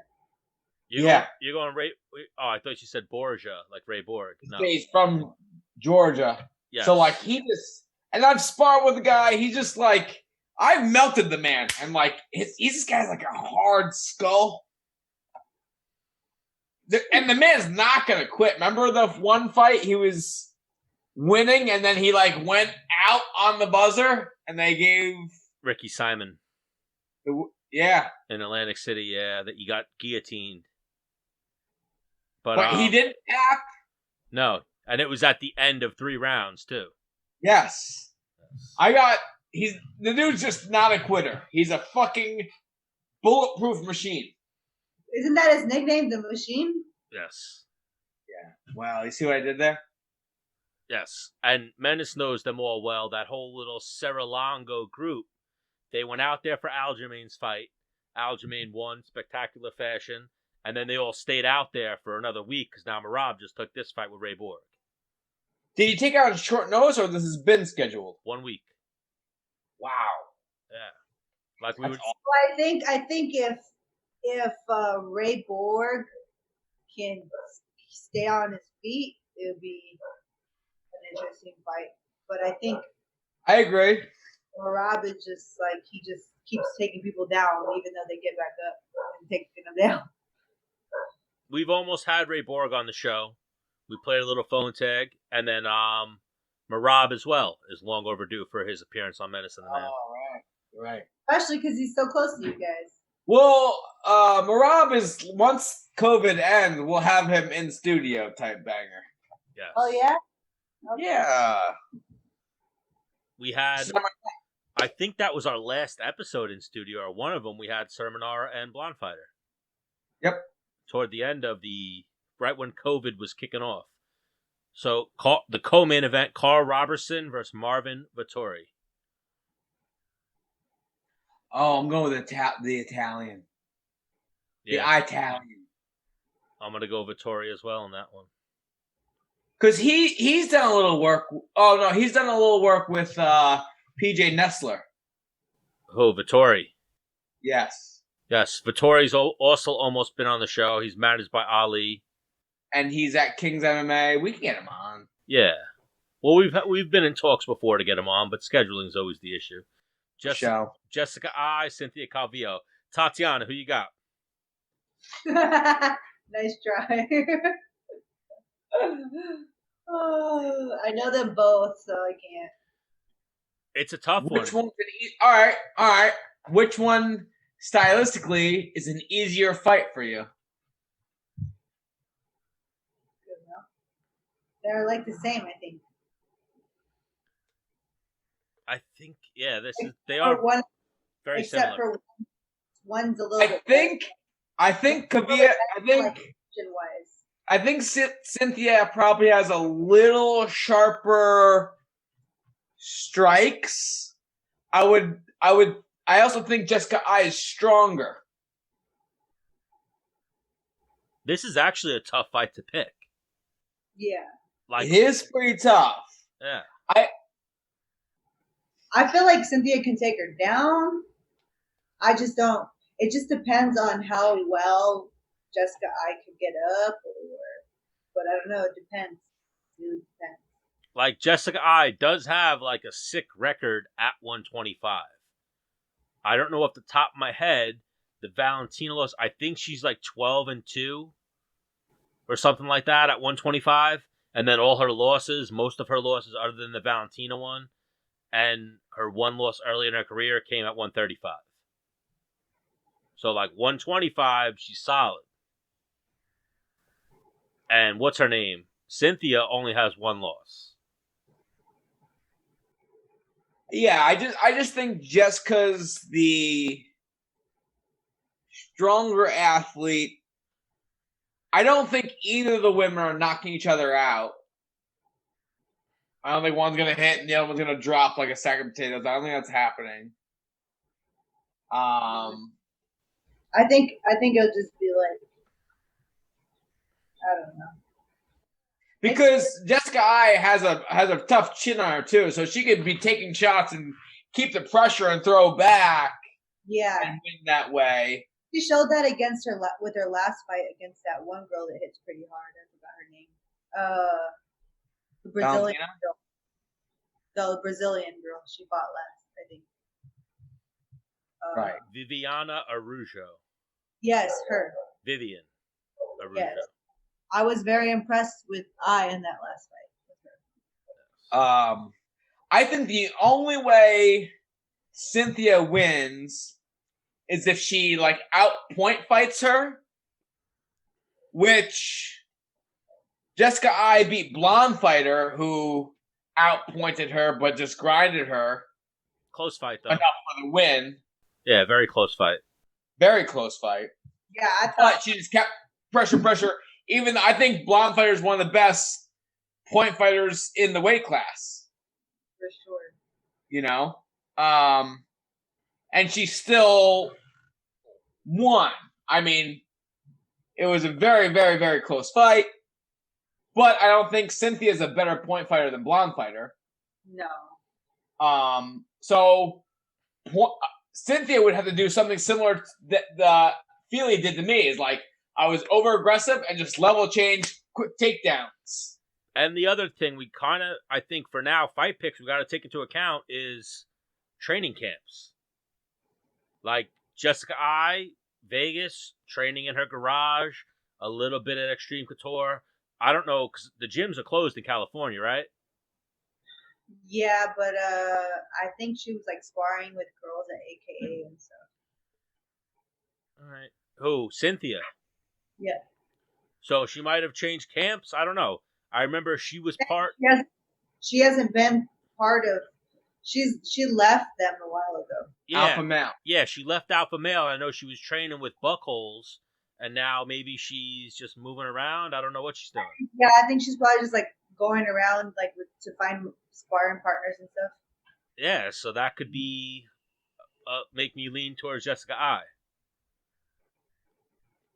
You're going Ray. Oh, I thought you said Borgia, like Ray Borg. No. He's from Georgia. Yes. So like and I've sparred with a guy. He's just like, I've melted the man. And like, he's this guy's like a hard skull. And the man's not gonna quit. Remember the one fight he was winning, and then he like went out on the buzzer, and they gave Ricky Simon. In Atlantic City, that he got guillotined. But he didn't tap. No, and it was at the end of 3 rounds too. Yes. The dude's just not a quitter. He's a fucking bulletproof machine. Isn't that his nickname, the Machine? Yes. Yeah. Wow, you see what I did there? Yes. And Menace knows them all well. That whole little Serra-Longo group, they went out there for Aljamain's fight. Aljamain won, spectacular fashion. And then they all stayed out there for another week because now Merab just took this fight with Ray Borg. Did he take out a short notice, or this has been scheduled? 1 week. Wow. Yeah. Like I think if Ray Borg can stay on his feet, it would be an interesting fight. But I think I agree. Merab is just like, he just keeps taking people down, even though they get back up and taking them down. We've almost had Ray Borg on the show. We played a little phone tag, and then Merab as well is long overdue for his appearance on Menace and the Man. Oh, right. Especially because he's so close to you guys. Well, Merab is, once COVID ends, we'll have him in studio type banger. Yes. Oh, yeah? Okay. Yeah. We had, I think that was our last episode in studio, or one of them. We had Sermonara and Blonde Fighter. Yep. Toward the end of right when COVID was kicking off. So the co-main event, Carl Robertson versus Marvin Vettori. Oh, I'm going with the Italian. Yeah. The Italian. I'm going to go Vettori as well on that one. Because he's done a little work. Oh, no, he's done a little work with PJ Nestler. Oh, Vettori. Yes. Yes, Vittori's also almost been on the show. He's managed by Ali. And he's at King's MMA. We can get him on. Yeah. Well, we've been in talks before to get him on, but scheduling is always the issue. Jessica I, Cynthia Calvillo. Tatiana, who you got? Nice try. I know them both, so I can't. It's a tough one. Which one? All right. Which one stylistically is an easier fight for you? They're like the same, I think. I think, they are very except similar. For one's a little bit. I think Kavia. I think Cynthia probably has a little sharper strikes. I also think Jessica I is stronger. This is actually a tough fight to pick. Yeah. It is pretty tough. Yeah. I feel like Cynthia can take her down. I just don't. It just depends on how well Jessica I can get up, but I don't know. It depends. It really depends. Like, Jessica I does have like a sick record at 125. I don't know off the top of my head, the Valentina loss, I think she's like 12-2 or something like that at 125. And then all her losses, most of her losses other than the Valentina one, and her one loss early in her career came at 135. So like 125, she's solid. And what's her name? Cynthia only has one loss. Yeah, I just think just because the stronger athlete, I don't think either of the women are knocking each other out. I don't think one's gonna hit and the other one's gonna drop like a sack of potatoes. I don't think that's happening. I think it'll just be like, I don't know. Because Jessica Ai has a tough chin on her too, so she could be taking shots and keep the pressure and throw back. Yeah, and win that way. She showed that against her with her last fight against that one girl that hits pretty hard. I forgot her name. The Brazilian girl. The Brazilian girl she fought last, I think. Right. Viviana Araujo. Yes, her. Vivian Araujo. Yes. I was very impressed with Ai in that last fight with her. I think the only way Cynthia wins is if she like out point fights her, which Jessica Ai beat Blonde Fighter, who outpointed her but just grinded her. Close fight though. Enough for the win. Yeah, very close fight. Very close fight. Yeah, I thought but she just kept pressure. Even I think Blonde Fighter is one of the best point fighters in the weight class. For sure. You know? And she still won. I mean, it was a very, very, very close fight. But I don't think Cynthia is a better point fighter than Blonde Fighter. No. So Cynthia would have to do something similar that the Feely did to me. Is like I was over aggressive and just level change, quick takedowns. And the other thing we kind of, I think for now, fight picks we got to take into account is training camps. Like Jessica Ai, Vegas, training in her garage, a little bit at Extreme Couture. I don't know, because the gyms are closed in California, right? Yeah, but I think she was like sparring with girls at AKA and stuff. All right. Who? Cynthia? Yeah. So she might have changed camps? I don't know. I remember she was part... She hasn't been part of... She left them a while ago. Yeah. Alpha Male. Yeah, she left Alpha Male. I know she was training with Buckholes, and now maybe she's just moving around. I don't know what she's doing. Yeah, I think she's probably just like going around like to find sparring partners and stuff. Yeah, so that could be make me lean towards Jessica Ai.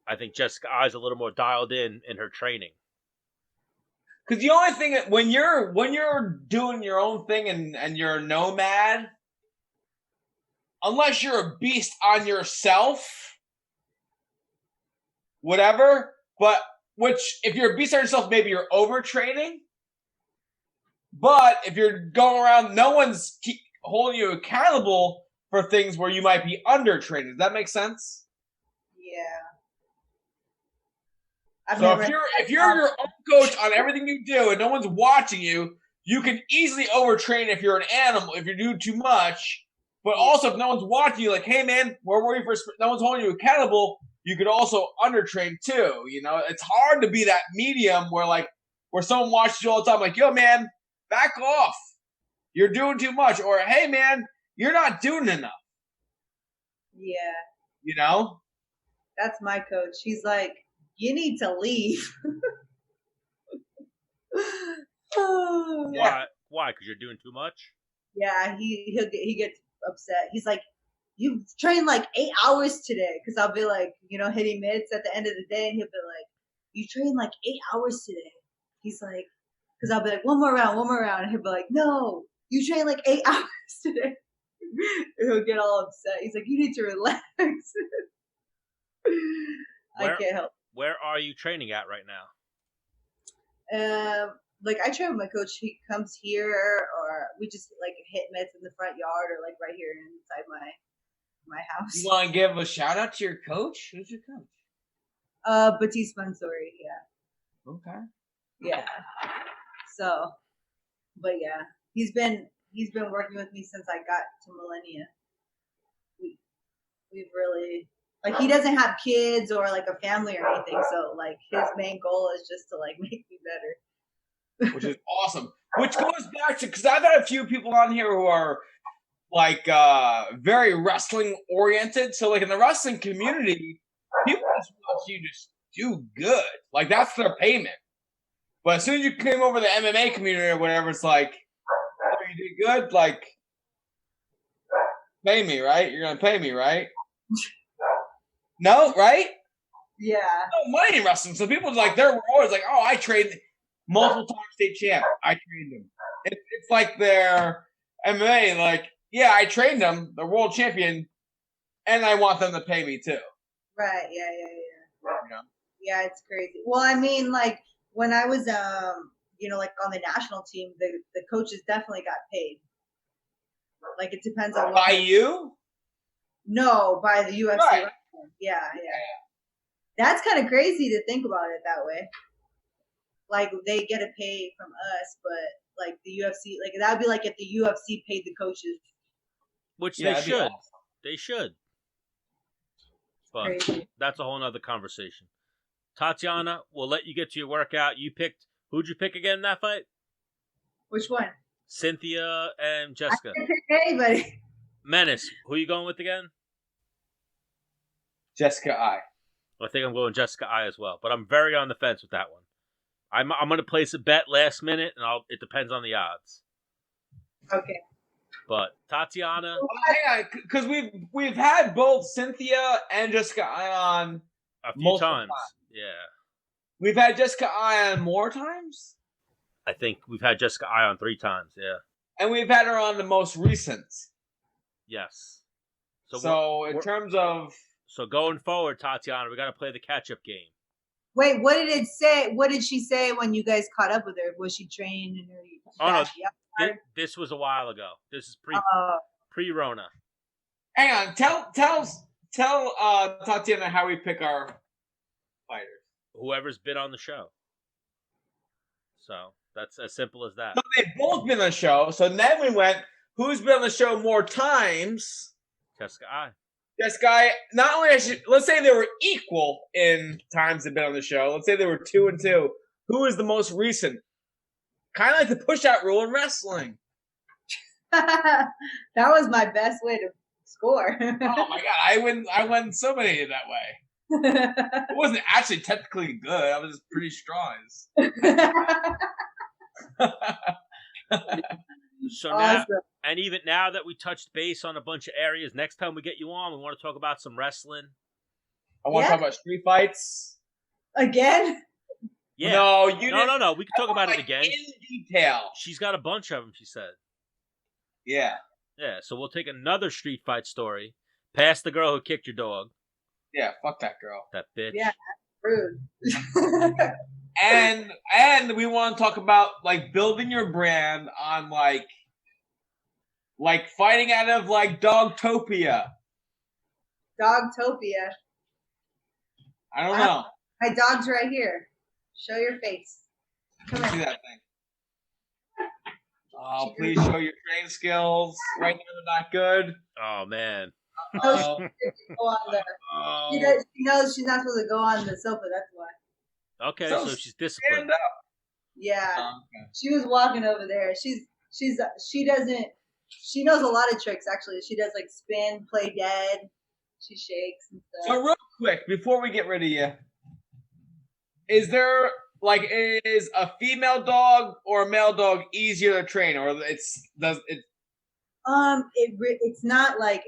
I think Jessica Ai is a little more dialed in her training. Because the only thing that when you're doing your own thing and you're a nomad, unless you're a beast on yourself, whatever. But which if you're a beast on yourself, maybe you're overtraining. But if you're going around, no one's holding you accountable for things where you might be undertrained. Does that make sense? Yeah. If you're your own coach on everything you do and no one's watching you, you can easily overtrain if you're an animal, if you're doing too much. But also if no one's watching you, like, hey man, where were you first? No one's holding you accountable, you could also undertrain too. You know, it's hard to be that medium where someone watches you all the time, like, yo man, back off. You're doing too much. Or hey man, you're not doing enough. Yeah. You know? That's my coach. He's like, you need to leave. Why? Why? Because you're doing too much? Yeah, he gets upset. He's like, you trained like 8 hours today. Because I'll be like, hitting mitts at the end of the day. And he'll be like, you trained like 8 hours today. He's like, because I'll be like, one more round. And he'll be like, no, you trained like 8 hours today. And he'll get all upset. He's like, you need to relax. I can't help. Where are you training at right now? Like I train with my coach. He comes here, or we just like hit mitts in the front yard, or like right here inside my house. You want to give a shout out to your coach? Who's your coach? Batiste Mansouri, yeah. Okay. Yeah. So, but yeah, he's been working with me since I got to Millennia. We've really, like, he doesn't have kids or like a family or anything, so like his main goal is just to like make me better. Which is awesome. Which goes back to, because I've had a few people on here who are like very wrestling oriented. So like in the wrestling community, people just want you to do good. Like that's their payment. But as soon as you came over the MMA community or whatever, it's like, oh, you did good, like pay me, right? You're gonna pay me, right? No, right? Yeah. No money in wrestling. So people like their reward is like, oh, I trained multiple time state champ. I trained him. It's like their MMA, like, yeah, I trained them, the world champion, and I want them to pay me too. Right. Yeah. You know? Yeah, it's crazy. Well, I mean, like when I was, like on the national team, the coaches definitely got paid. Like it depends on by you. No, by the UFC. Right. Yeah. That's kind of crazy to think about it that way. Like they get a pay from us, but like the UFC, like that would be like if the UFC paid the coaches. Which they should. Awesome. They should. But Crazy. that's a whole nother conversation. Tatiana, we'll let you get to your workout. Who'd you pick again in that fight? Which one? Cynthia and Jessica. I didn't pick anybody. Menace, who are you going with again? Jessica I. I think I'm going Jessica I as well, but I'm very on the fence with that one. I'm going to place a bet last minute, and it depends on the odds. Okay. But Tatiana, Yeah, because we've had both Cynthia and Jessica I on a few times. Yeah. We've had Jessica I on more times? I think we've had Jessica I on 3 times, yeah. And we've had her on the most recent. Yes. So in terms of... So going forward, Tatiana, we got to play the catch-up game. Wait, what did it say? What did she say when you guys caught up with her? Was she trained? This was a while ago. This is pre-Rona. Hang on. Tell Tatiana how we pick our fighters. Whoever's been on the show. So that's as simple as that. So they've both been on the show. So then we went, who's been on the show more times? Jessica I. Jessica I, not only let's say they were equal in times they've been on the show. Let's say they were 2 and 2. Who is the most recent? Kind of like the push-out rule in wrestling. That was my best way to score. Oh my god, I win so many that way. It wasn't actually technically good. I was just pretty strong. So awesome. now, and even now that we touched base on a bunch of areas, next time we get you on, we want to talk about some wrestling. I want to talk about street fights. Again? Yeah. No, no. We can talk about it again. In detail. She's got a bunch of them, she said. Yeah. Yeah, so we'll take another street fight story. Past the girl who kicked your dog. Yeah, fuck that girl. That bitch. Yeah, rude. And we want to talk about like building your brand on like fighting out of like Dogtopia. Dogtopia. I don't know. My dog's right here. Show your face. Come See here. that thing. Oh, please show your training skills. Right now they're not good. Oh man. Oh. She knows she's not supposed to go on the sofa. That's why. Okay, so she's disciplined. Yeah, okay. She was walking over there. She knows a lot of tricks actually. She does like spin, play dead. She shakes and stuff. So real quick, before we get rid of you, is a female dog or a male dog easier to train, or it's not like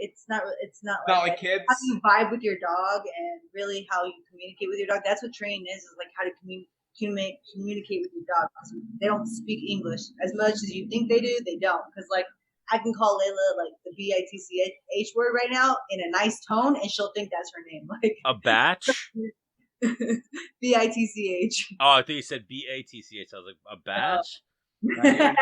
kids? how you vibe with your dog and really how you communicate with your dog. That's what training is like how to communicate with your dog. They don't speak English as much as you think they do. They don't, because like I can call Layla like the bitch word right now in a nice tone, and she'll think that's her name. Like a batch. bitch. Oh, I think you said batch. I was like a batch. Yeah.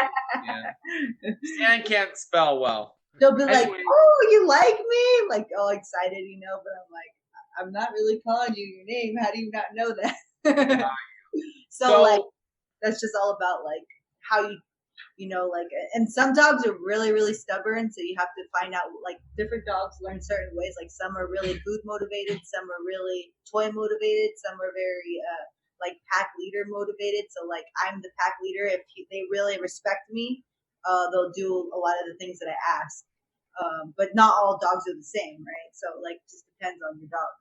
Stan can't spell well. They'll be like, Anyway. "Oh, you like me?" Like all excited, but I'm like, I'm not really calling you your name. How do you not know that? So like that's just all about like how like, and some dogs are really, really stubborn. So you have to find out, like, different dogs learn certain ways. Like, some are really food motivated, some are really toy motivated, some are very, like, pack leader motivated. So, like, I'm the pack leader. If they really respect me, they'll do a lot of the things that I ask. But not all dogs are the same, right? So, like, just depends on your dog.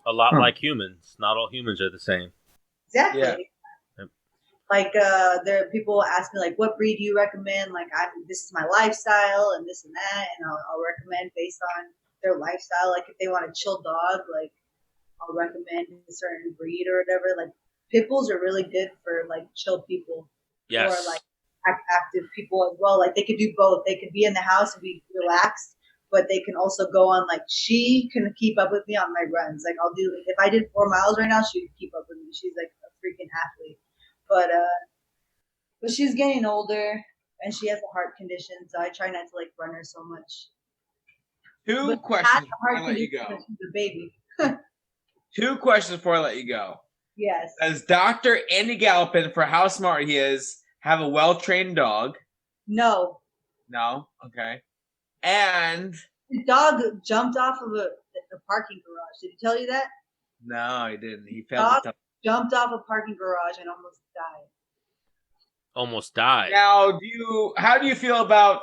A lot like humans. Not all humans are the same. Exactly. Yeah. Like, there people ask me, like, what breed do you recommend? Like, this is my lifestyle and this and that, and I'll recommend based on their lifestyle. Like, if they want a chill dog, like, I'll recommend a certain breed or whatever. Like, pit bulls are really good for like chill people, Yes. or like active people as well. Like, they could do both. They could be in the house and be relaxed, but they can also go on, like, she can keep up with me on my runs. Like, I'll do, if I did 4 miles right now, she would keep up with me. She's like a freaking athlete. But she's getting older and she has a heart condition, so I try not to like run her so much. Two questions before I Heart let you condition, go. she's a baby. 2 questions before I let you go. Yes. Does Dr. Andy Galpin, for how smart he is, have a well-trained dog? No. No? Okay. And The dog jumped off of a parking garage. Did he tell you that? no, he didn't. He Dog failed. jumped off a parking garage and almost died. Almost died. Now, how do you feel about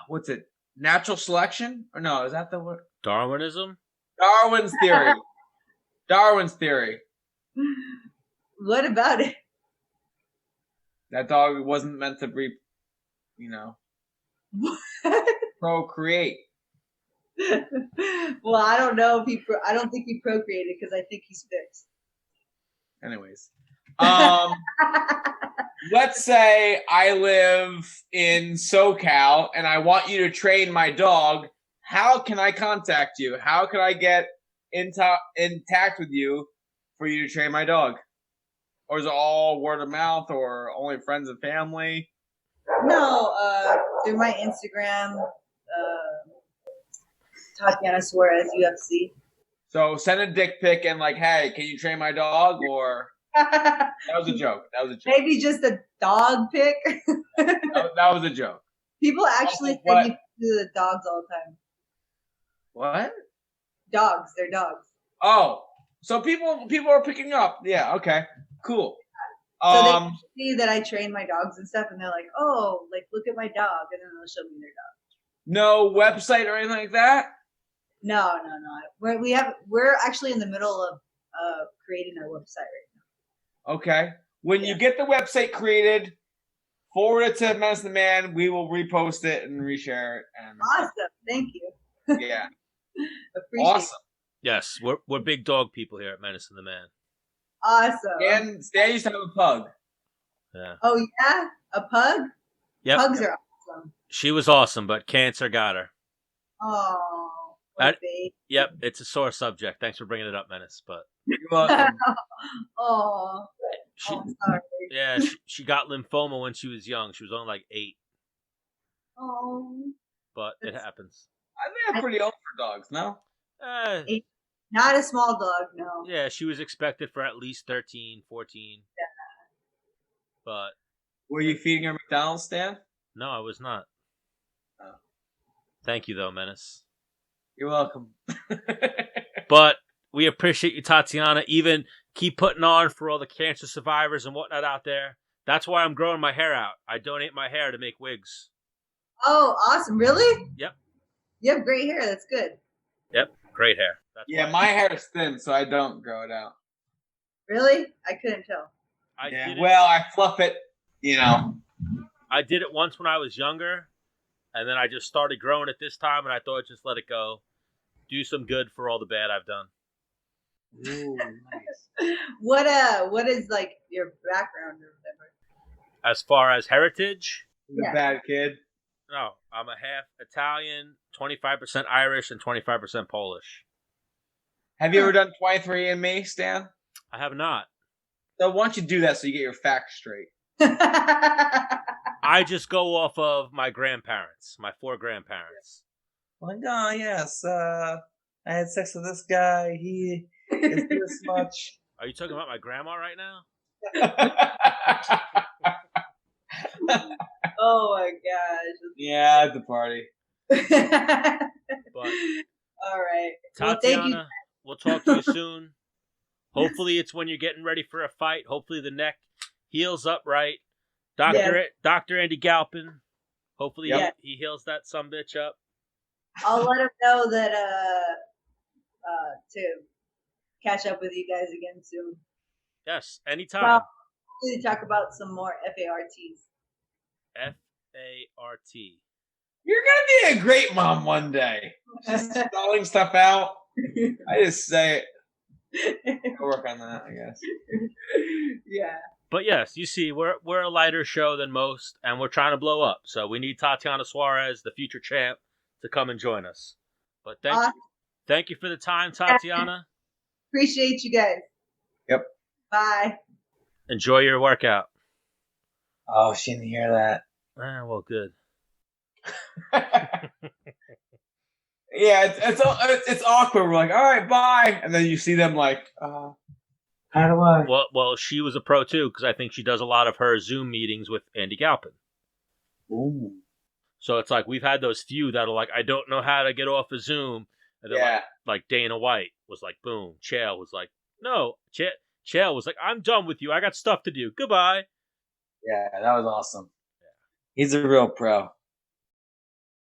what's it? Natural selection? Or no, is that the word? Darwinism? Darwin's theory. Darwin's theory. What about it? That dog wasn't meant to procreate. Well, I don't know if I don't think he procreated because I think he's fixed. Anyways, let's say I live in SoCal and I want you to train my dog. How can I contact you? How can I get in contact with you for you to train my dog? Or is it all word of mouth or only friends and family? No, through my Instagram, Tatiana Suarez, UFC. So send a dick pic and like, hey, can you train my dog? Or that was a joke. That was a joke. Maybe just a dog pic. that was a joke. People actually send you to the dogs all the time. What? Dogs, they're dogs. Oh, so people are picking up. Yeah. Okay. Cool. So they see that I train my dogs and stuff, and they're like, "Oh, like look at my dog," and then they'll show me their dog. No website or anything like that. No. We're actually in the middle of creating our website right now. Okay. When you get the website created, forward it to Menace the Man. We will repost it and reshare it. And awesome. Thank you. Yeah. Appreciate awesome. it. Yes, we're big dog people here at Menace and the Man. Awesome. Stan used to have a pug. Yeah. Oh yeah, a pug. Yep. Pugs are awesome. She was awesome, but cancer got her. Oh. Yep, it's a sore subject. Thanks for bringing it up, Menace. But You're welcome. Oh. I'm sorry. Yeah, she got lymphoma when she was young. She was only like 8. Oh. But it happens. I think I'm pretty old for dogs. No. Not a small dog, no. Yeah, she was expected for at least 13, 14. Yeah. But were you feeding her McDonald's, Stan? No, I was not. Oh. Thank you, though, Menace. You're welcome. But we appreciate you, Tatiana. Even keep putting on for all the cancer survivors and whatnot out there. That's why I'm growing my hair out. I donate my hair to make wigs. Oh, awesome. Really? Yep. You have great hair. That's good. Yep. Great hair. That's my hair is thin, so I don't grow it out. Really? I couldn't tell. I fluff it, I did it once when I was younger, and then I just started growing it this time, and I thought just let it go. Do some good for all the bad I've done. Ooh, nice. What is like your background or whatever? As far as heritage? The bad kid. No, I'm a half Italian, 25% Irish, and 25% Polish. Have you ever done 23andMe, Stan? I have not. So why don't you do that so you get your facts straight? I just go off of my grandparents, my 4 grandparents. Like, oh yes, I had sex with this guy. He is this much. Are you talking about my grandma right now? Oh my gosh. Yeah, at the party. But All right. Tatiana, Well, thank you. we'll talk to you soon. Hopefully it's when you're getting ready for a fight. Hopefully the neck heals up right. Dr. Andy Galpin. Hopefully he heals that sumbitch up. I'll let him know that to catch up with you guys again soon. Yes, anytime. Well, to talk about some more FARTs. FART. You're gonna be a great mom one day. Just stalling stuff out. I just say it. I'll work on that, I guess. Yeah. But yes, you see, we're a lighter show than most, and we're trying to blow up. So we need Tatiana Suarez, the future champ, to come and join us. But thank you for the time, Tatiana. Appreciate you guys. Yep. Bye. Enjoy your workout. Oh, she didn't hear that. Well, good. Yeah, it's awkward. We're like, all right, bye, and then you see them like, how do I? Well, she was a pro too, because I think she does a lot of her Zoom meetings with Andy Galpin. Ooh. So it's like we've had those few that are like, I don't know how to get off of Zoom, and they're like Dana White was like, boom. Chael was like, no. Chael was like, I'm done with you. I got stuff to do. Goodbye. Yeah, that was awesome. Yeah. He's a real pro.